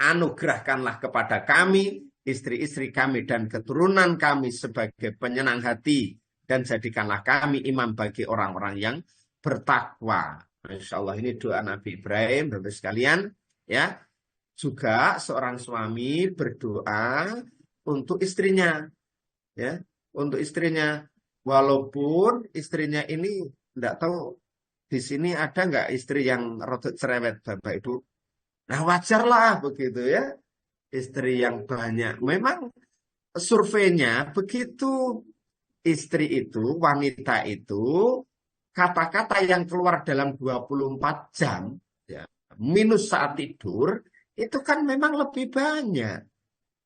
anugerahkanlah kepada kami, istri-istri kami dan keturunan kami sebagai penyenang hati, dan jadikanlah kami imam bagi orang-orang yang bertakwa. Insya Allah ini doa Nabi Ibrahim, Bapak sekalian. Ya, juga seorang suami berdoa untuk istrinya. Ya, untuk istrinya. Walaupun istrinya ini tidak tahu di sini ada nggak istri yang rodok cerewet Bapak Ibu. Nah wajarlah begitu ya. Istri yang banyak. Memang surveinya begitu istri itu, wanita itu, kata-kata yang keluar dalam 24 jam, ya, minus saat tidur, itu kan memang lebih banyak.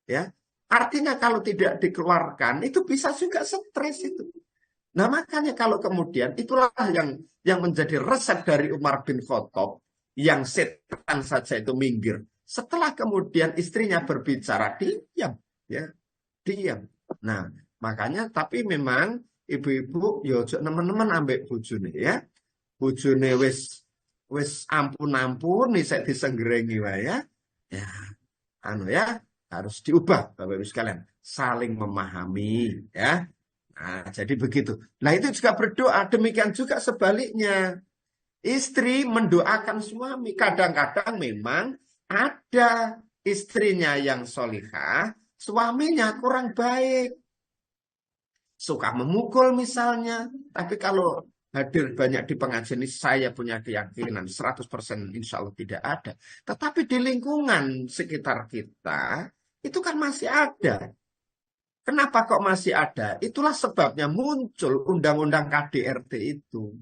Ya. Artinya kalau tidak dikeluarkan, itu bisa juga stres itu. Nah makanya kalau kemudian itulah yang menjadi resep dari Umar bin Khattab yang setan saja itu minggir. Setelah kemudian istrinya berbicara, diam, ya, diam. Nah makanya tapi memang ibu-ibu yo nemen-nemen ambek bojone ya. Bojone wis ampun-ampun nih saya disenggerengi wae ya. Ya, anu ya harus diubah Bapak Ibu sekalian, saling memahami ya. Nah, jadi begitu. Nah, itu juga berdoa. Demikian juga sebaliknya. Istri mendoakan suami. Kadang-kadang memang ada istrinya yang solihah, suaminya kurang baik. Suka memukul misalnya. Tapi kalau hadir banyak di pengajian ini, saya punya keyakinan 100% insya Allah tidak ada. Tetapi di lingkungan sekitar kita, itu kan masih ada. Kenapa kok masih ada? Itulah sebabnya muncul undang-undang KDRT itu.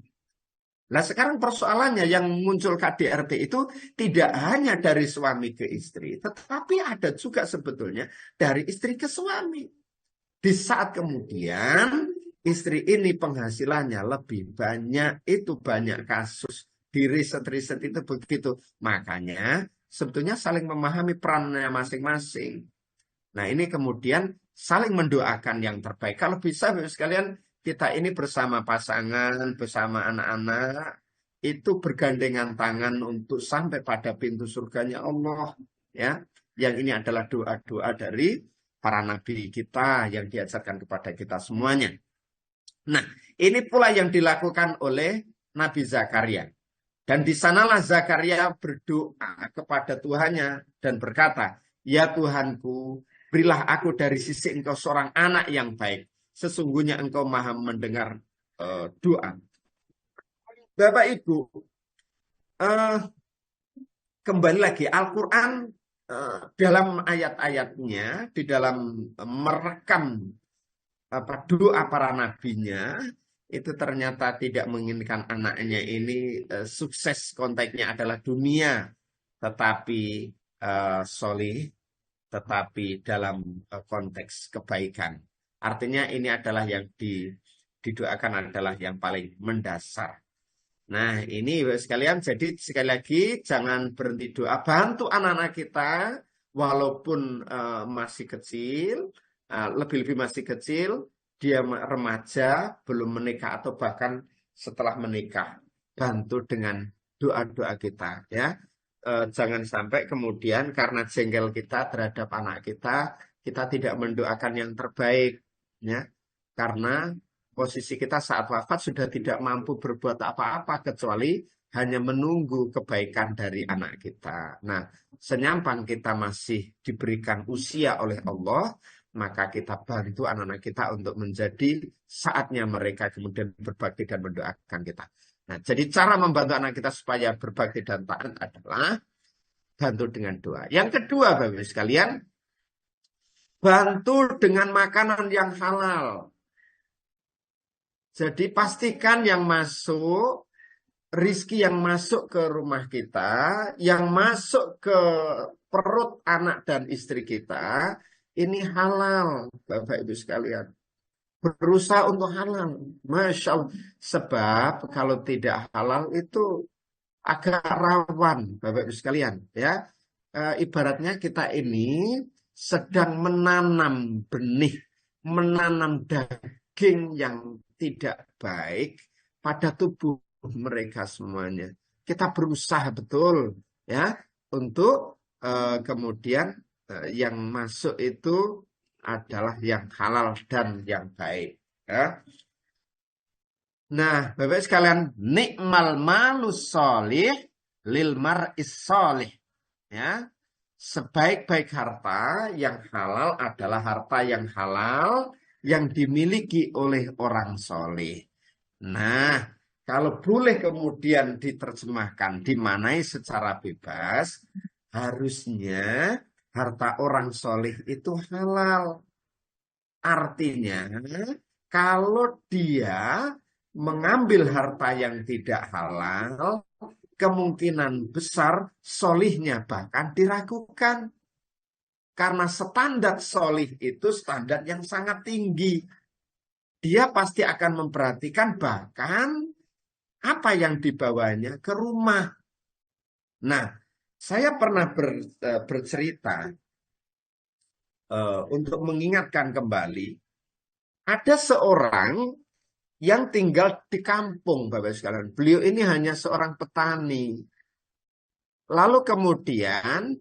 Nah sekarang persoalannya yang muncul KDRT itu tidak hanya dari suami ke istri, tetapi ada juga sebetulnya dari istri ke suami. Di saat kemudian istri ini penghasilannya lebih banyak, itu banyak kasus di riset-riset itu begitu. Makanya sebetulnya saling memahami perannya masing-masing. Nah ini kemudian saling mendoakan yang terbaik. Kalau bisa Bapak sekalian, kita ini bersama pasangan, bersama anak-anak, itu bergandengan tangan untuk sampai pada pintu surganya Allah. Ya, yang ini adalah doa-doa dari para nabi kita yang diajarkan kepada kita semuanya. Nah, ini pula yang dilakukan oleh Nabi Zakaria. Dan di sanalah Zakaria berdoa kepada Tuhannya dan berkata, ya Tuhanku, berilah aku dari sisi engkau seorang anak yang baik. Sesungguhnya engkau maha mendengar doa. Bapak Ibu, kembali lagi Al-Quran dalam ayat-ayatnya, di dalam merekam doa para nabinya, itu ternyata tidak menginginkan anaknya ini sukses, konteksnya adalah dunia, tetapi solih, tetapi dalam konteks kebaikan. Artinya ini adalah yang didoakan adalah yang paling mendasar. Nah ini sekalian, jadi sekali lagi jangan berhenti doa, bantu anak-anak kita walaupun masih kecil, lebih-lebih masih kecil, dia remaja, belum menikah atau bahkan setelah menikah, bantu dengan doa-doa kita ya. Jangan sampai kemudian karena jengkel kita terhadap anak kita, kita tidak mendoakan yang terbaik. ya. Karena posisi kita saat wafat sudah tidak mampu berbuat apa-apa kecuali hanya menunggu kebaikan dari anak kita. Nah, senyampan kita masih diberikan usia oleh Allah, maka kita bantu anak-anak kita untuk menjadi saatnya mereka kemudian berbakti dan mendoakan kita. Nah, jadi cara membantu anak kita supaya berbakti dan taat adalah bantu dengan doa. Yang kedua, Bapak Ibu sekalian, bantu dengan makanan yang halal. Jadi pastikan yang masuk, rizki yang masuk ke rumah kita, yang masuk ke perut anak dan istri kita, ini halal, Bapak Ibu sekalian. Berusaha untuk halal. Masya Allah. Sebab kalau tidak halal itu agak rawan, Bapak Ibu sekalian. Ya, ibaratnya kita ini sedang menanam benih, menanam daging yang tidak baik pada tubuh mereka semuanya. Kita berusaha betul ya untuk kemudian yang masuk itu adalah yang halal dan yang baik. Ya. Nah, Bapak sekalian, nikmal malus solih lil mar'is solih. Ya, sebaik-baik harta yang halal adalah harta yang halal yang dimiliki oleh orang soleh. Nah, kalau boleh kemudian diterjemahkan, dimanai secara bebas, harusnya harta orang soleh itu halal. Artinya, kalau dia mengambil harta yang tidak halal, kemungkinan besar solihnya bahkan diragukan. Karena standar solih itu standar yang sangat tinggi. Dia pasti akan memperhatikan bahkan apa yang dibawanya ke rumah. Nah, saya pernah bercerita untuk mengingatkan kembali, ada seorang yang tinggal di kampung, Bapak sekalian. Beliau ini hanya seorang petani. Lalu kemudian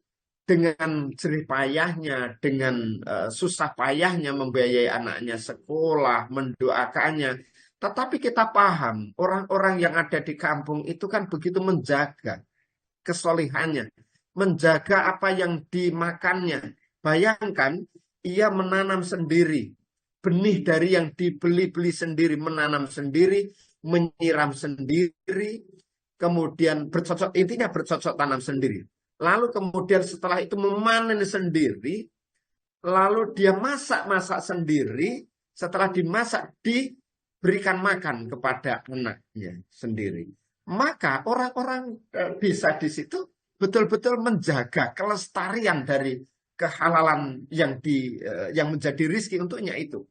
dengan jerih payahnya, dengan susah payahnya membiayai anaknya sekolah, mendoakannya. Tetapi kita paham, orang-orang yang ada di kampung itu kan begitu menjaga kesolehannya, menjaga apa yang dimakannya. Bayangkan, ia menanam sendiri, benih dari yang dibeli-beli sendiri, menanam sendiri, menyiram sendiri, kemudian bercocok, intinya bercocok tanam sendiri. Lalu kemudian setelah itu memanen sendiri, lalu dia masak-masak sendiri, setelah dimasak diberikan makan kepada anaknya sendiri. Maka orang-orang bisa di situ betul-betul menjaga kelestarian dari kehalalan yang menjadi rizki untuknya itu.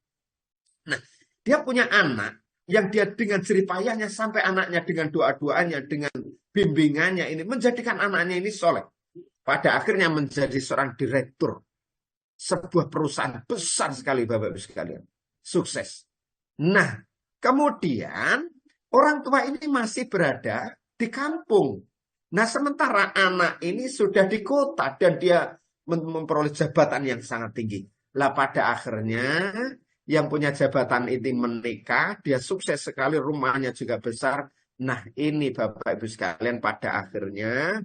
Nah, dia punya anak yang dia dengan jerih payahnya sampai anaknya dengan doa-doanya, dengan bimbingannya ini menjadikan anaknya ini soleh. Pada akhirnya menjadi seorang direktur sebuah perusahaan besar sekali, Bapak-Ibu sekalian. Sukses. Nah, kemudian orang tua ini masih berada di kampung. Nah, sementara anak ini sudah di kota dan dia memperoleh jabatan yang sangat tinggi. Lah pada akhirnya yang punya jabatan ini menikah, dia sukses sekali, rumahnya juga besar. Nah, ini Bapak-Ibu sekalian pada akhirnya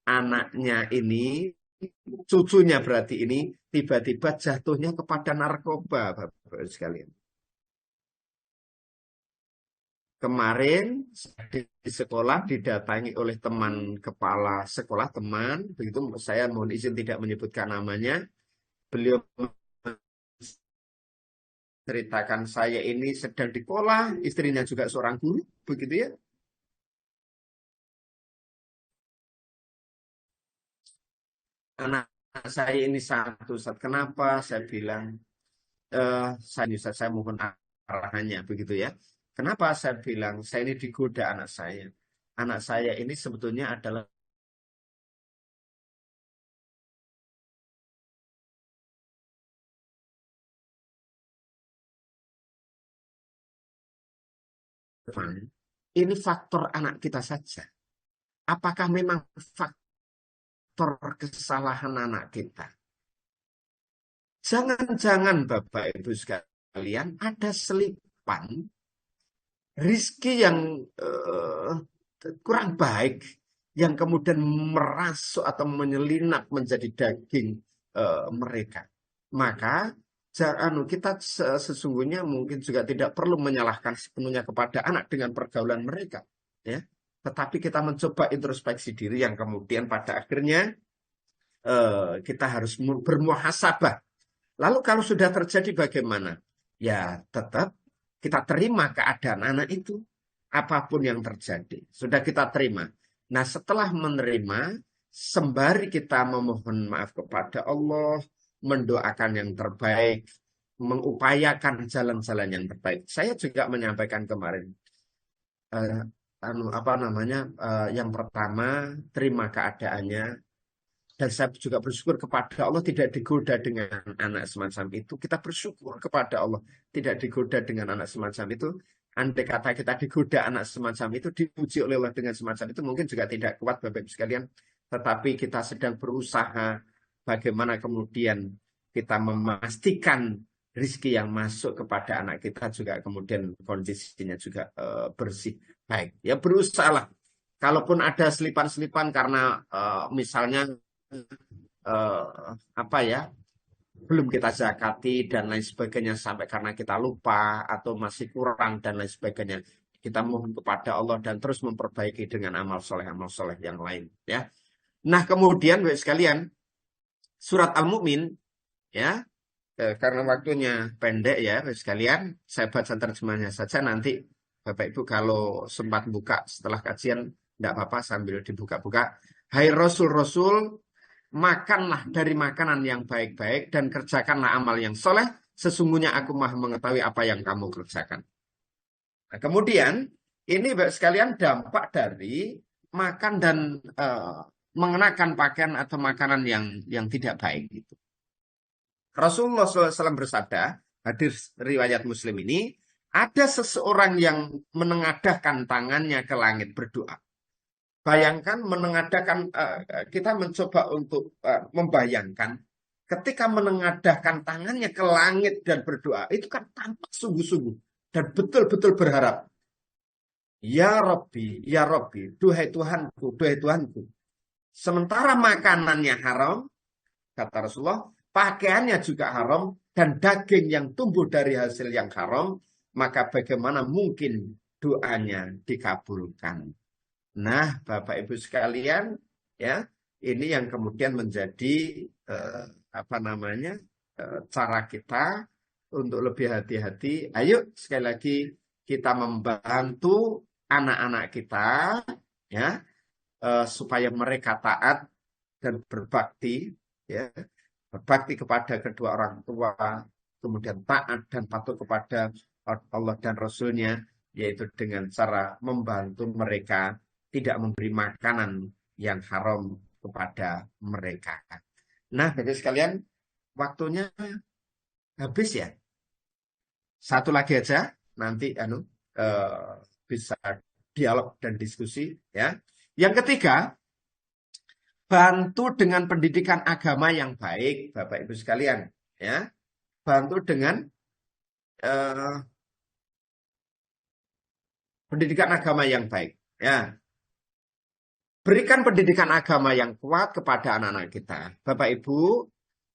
anaknya ini, cucunya berarti ini, tiba-tiba jatuhnya kepada narkoba, Bapak sekalian. Kemarin di sekolah didatangi oleh teman kepala sekolah, teman, begitu saya mohon izin tidak menyebutkan namanya. Beliau menceritakan saya ini sedang di sekolah, istrinya juga seorang guru, begitu ya. Anak saya ini satu saat, kenapa? Saya bilang, saya mohon arahannya, begitu ya. Kenapa saya bilang, saya ini digoda anak saya. Anak saya ini sebetulnya adalah ini faktor anak kita saja. Apakah memang faktor kesalahan anak kita? Jangan-jangan Bapak Ibu sekalian, sekalian, ada selipan rizki yang kurang baik, yang kemudian merasuk atau menyelinap menjadi daging mereka. Maka kita sesungguhnya mungkin juga tidak perlu menyalahkan sepenuhnya kepada anak dengan pergaulan mereka, ya. Tetapi kita mencoba introspeksi diri yang kemudian pada akhirnya kita harus bermuhasabah. Lalu kalau sudah terjadi bagaimana? Ya tetap kita terima keadaan anak itu, apapun yang terjadi sudah kita terima. Nah, setelah menerima, sembari kita memohon maaf kepada Allah, mendoakan yang terbaik, mengupayakan jalan-jalan yang terbaik. Saya juga menyampaikan kemarin, yang pertama, terima keadaannya. Dan saya juga bersyukur kepada Allah tidak digoda dengan anak semacam itu. Kita bersyukur kepada Allah tidak digoda dengan anak semacam itu. Andai kata kita digoda anak semacam itu, dipuji oleh Allah dengan semacam itu, mungkin juga tidak kuat Bapak Ibu sekalian. Tetapi kita sedang berusaha bagaimana kemudian kita memastikan rizki yang masuk kepada anak kita juga kemudian kondisinya juga bersih, baik. Ya berusahalah. Kalaupun ada selipan-selipan karena misalnya belum kita zakati dan lain sebagainya sampai karena kita lupa atau masih kurang dan lain sebagainya, kita mohon kepada Allah dan terus memperbaiki dengan amal soleh yang lain, ya. Nah, kemudian Bapak sekalian, surat Al-Mu'min, ya, karena waktunya pendek ya Bapak sekalian, saya baca terjemahnya saja, nanti Bapak Ibu kalau sempat buka setelah kajian tidak apa-apa sambil dibuka-buka. Hai Rasul-Rasul, makanlah dari makanan yang baik-baik dan kerjakanlah amal yang soleh. Sesungguhnya aku maha mengetahui apa yang kamu kerjakan. Nah, kemudian ini Bapak sekalian dampak dari makan dan mengenakan pakaian atau makanan yang tidak baik itu. Rasulullah SAW bersabda, hadis riwayat Muslim ini, ada seseorang yang menengadahkan tangannya ke langit berdoa. Bayangkan menengadahkan, kita mencoba untuk membayangkan ketika menengadahkan tangannya ke langit dan berdoa, itu kan tampak sungguh-sungguh dan betul-betul berharap. Ya Rabbi, duhai Tuhanku. Sementara makanannya haram, kata Rasulullah, pakaiannya juga haram, dan daging yang tumbuh dari hasil yang haram, maka bagaimana mungkin doanya dikabulkan? Nah, Bapak Ibu sekalian, ya, ini yang kemudian menjadi cara kita untuk lebih hati-hati. Ayo sekali lagi kita membantu anak-anak kita, ya, supaya mereka taat dan berbakti, ya, berbakti kepada kedua orang tua, kemudian taat dan patuh kepada Allah dan Rasul-Nya, yaitu dengan cara membantu mereka tidak memberi makanan yang haram kepada mereka. Nah, Bapak sekalian, waktunya habis ya. Satu lagi aja, nanti bisa dialog dan diskusi, ya. Yang ketiga, bantu dengan pendidikan agama yang baik, Bapak Ibu sekalian, ya. Bantu dengan pendidikan agama yang baik, ya. Berikan pendidikan agama yang kuat kepada anak-anak kita. Bapak Ibu,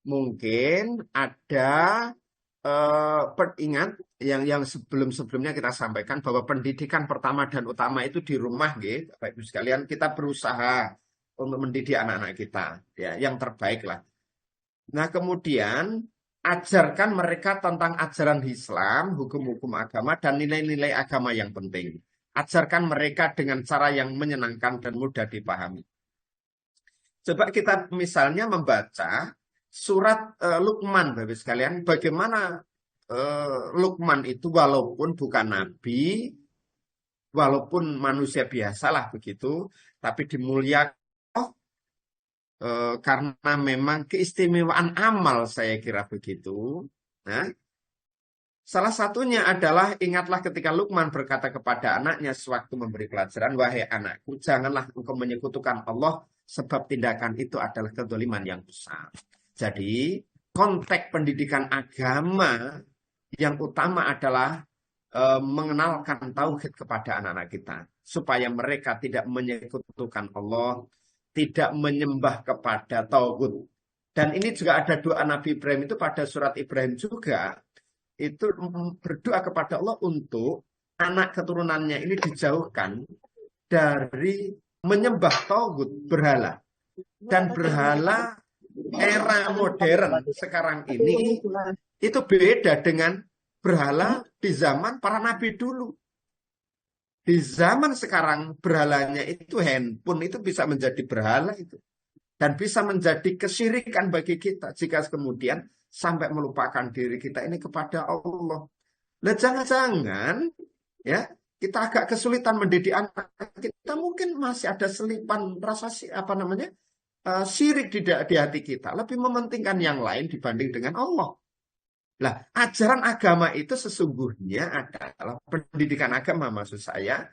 mungkin ada ingat yang sebelum-sebelumnya kita sampaikan bahwa pendidikan pertama dan utama itu di rumah, gitu. Bapak Ibu sekalian, kita berusaha untuk mendidik anak-anak kita, ya, yang terbaik lah. Nah, kemudian ajarkan mereka tentang ajaran Islam, hukum-hukum agama, dan nilai-nilai agama yang penting. Ajarkan mereka dengan cara yang menyenangkan dan mudah dipahami. Coba kita misalnya membaca surat Luqman, Bapak sekalian. Bagaimana Luqman itu walaupun bukan nabi, walaupun manusia biasalah begitu, tapi dimuliakan karena memang keistimewaan amal, saya kira begitu. Nah, salah satunya adalah ingatlah ketika Luqman berkata kepada anaknya sewaktu memberi pelajaran, wahai anakku, janganlah engkau menyekutukan Allah, sebab tindakan itu adalah kezaliman yang besar. Jadi konteks pendidikan agama yang utama adalah mengenalkan tauhid kepada anak-anak kita supaya mereka tidak menyekutukan Allah, tidak menyembah kepada tauhid. Dan ini juga ada doa Nabi Ibrahim itu pada surat Ibrahim juga itu berdoa kepada Allah untuk anak keturunannya ini dijauhkan dari menyembah tauhid, berhala. Dan berhala era modern sekarang ini itu beda dengan berhala di zaman para nabi dulu. Di zaman sekarang berhalanya itu handphone itu bisa menjadi berhala itu. Dan bisa menjadi kesyirikan bagi kita jika kemudian sampai melupakan diri kita ini kepada Allah. Nah, jangan-jangan ya kita agak kesulitan mendidik anak kita, mungkin masih ada selipan rasa syirik di hati kita, lebih mementingkan yang lain dibanding dengan Allah. Lah, ajaran agama itu sesungguhnya adalah pendidikan agama, maksud saya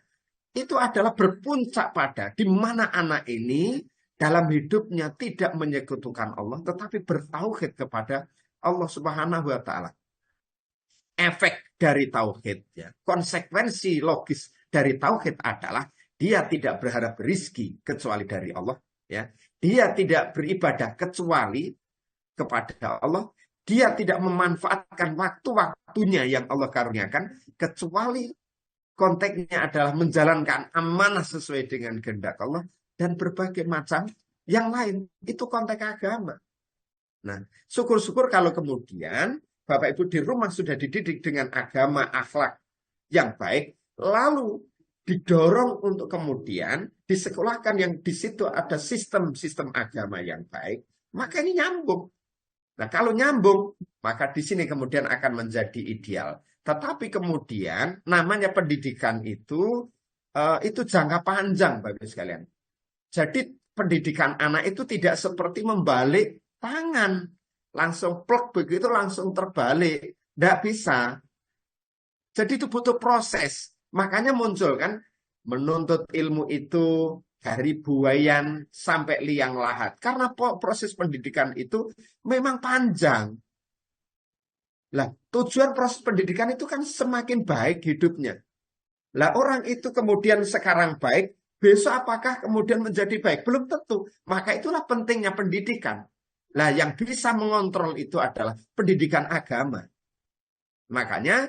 itu adalah berpuncak pada di mana anak ini dalam hidupnya tidak menyekutukan Allah tetapi bertauhid kepada Allah Subhanahu wa taala. Efek dari tauhid ya, konsekuensi logis dari tauhid adalah dia tidak berharap rezeki kecuali dari Allah ya. Dia tidak beribadah kecuali kepada Allah. Dia tidak memanfaatkan waktu-waktunya yang Allah karuniakan kecuali konteksnya adalah menjalankan amanah sesuai dengan kehendak Allah dan berbagai macam yang lain. Itu konteks agama. Nah, syukur-syukur kalau kemudian Bapak Ibu di rumah sudah dididik dengan agama akhlak yang baik, lalu didorong untuk kemudian disekolahkan yang di situ ada sistem-sistem agama yang baik, maka ini nyambung. Nah, kalau nyambung, maka di sini kemudian akan menjadi ideal. Tetapi kemudian namanya pendidikan itu jangka panjang, Bapak Ibu sekalian. Jadi pendidikan anak itu tidak seperti membalik tangan, langsung plek begitu langsung terbalik, tidak bisa. Jadi itu butuh proses. Makanya muncul kan menuntut ilmu itu dari buayan sampai liang lahat. Karena proses pendidikan itu memang panjang. Lah, tujuan proses pendidikan itu kan semakin baik hidupnya. Lah, orang itu kemudian sekarang baik, besok apakah kemudian menjadi baik? Belum tentu. Maka itulah pentingnya pendidikan. Lah, yang bisa mengontrol itu adalah pendidikan agama. Makanya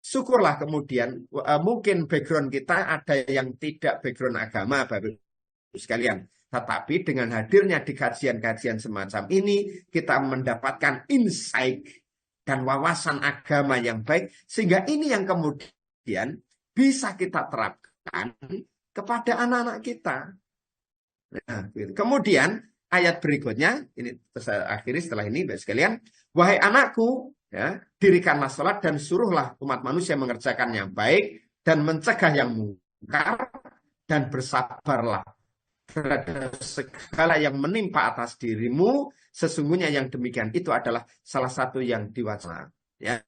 syukurlah kemudian mungkin background kita ada yang tidak background agama, Bapak Ibu sekalian. Tetapi dengan hadirnya di kajian-kajian semacam ini, kita mendapatkan insight dan wawasan agama yang baik, sehingga ini yang kemudian bisa kita terapkan kepada anak-anak kita. Nah, kemudian ayat berikutnya, ini saya akhiri setelah ini, Bapak sekalian, wahai anakku, ya, dirikanlah sholat dan suruhlah umat manusia mengerjakan yang baik dan mencegah yang mungkar dan bersabarlah terhadap segala yang menimpa atas dirimu, sesungguhnya yang demikian itu adalah salah satu yang diwacana. Ya.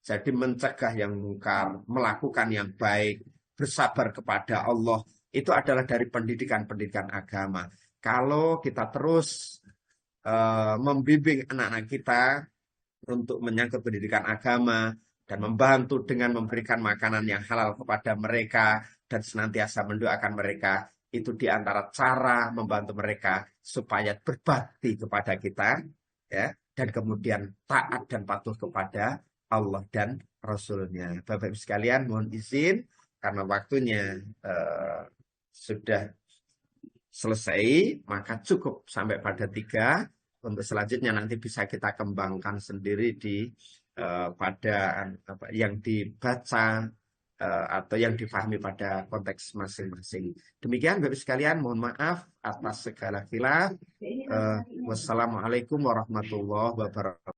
Jadi mencegah yang mungkar, melakukan yang baik, bersabar kepada Allah, itu adalah dari pendidikan-pendidikan agama. Kalau kita terus membimbing anak-anak kita untuk menyangkut pendidikan agama dan membantu dengan memberikan makanan yang halal kepada mereka dan senantiasa mendoakan mereka, itu diantara cara membantu mereka supaya berbakti kepada kita ya, dan kemudian taat dan patuh kepada Allah dan Rasulnya. Bapak Ibu sekalian, mohon izin karena waktunya sudah selesai, maka cukup sampai pada 3. Untuk selanjutnya nanti bisa kita kembangkan sendiri pada yang dibaca atau yang dipahami pada konteks masing-masing. Demikian Bapak sekalian, mohon maaf atas segala khilaf. Wassalamualaikum warahmatullahi wabarakatuh.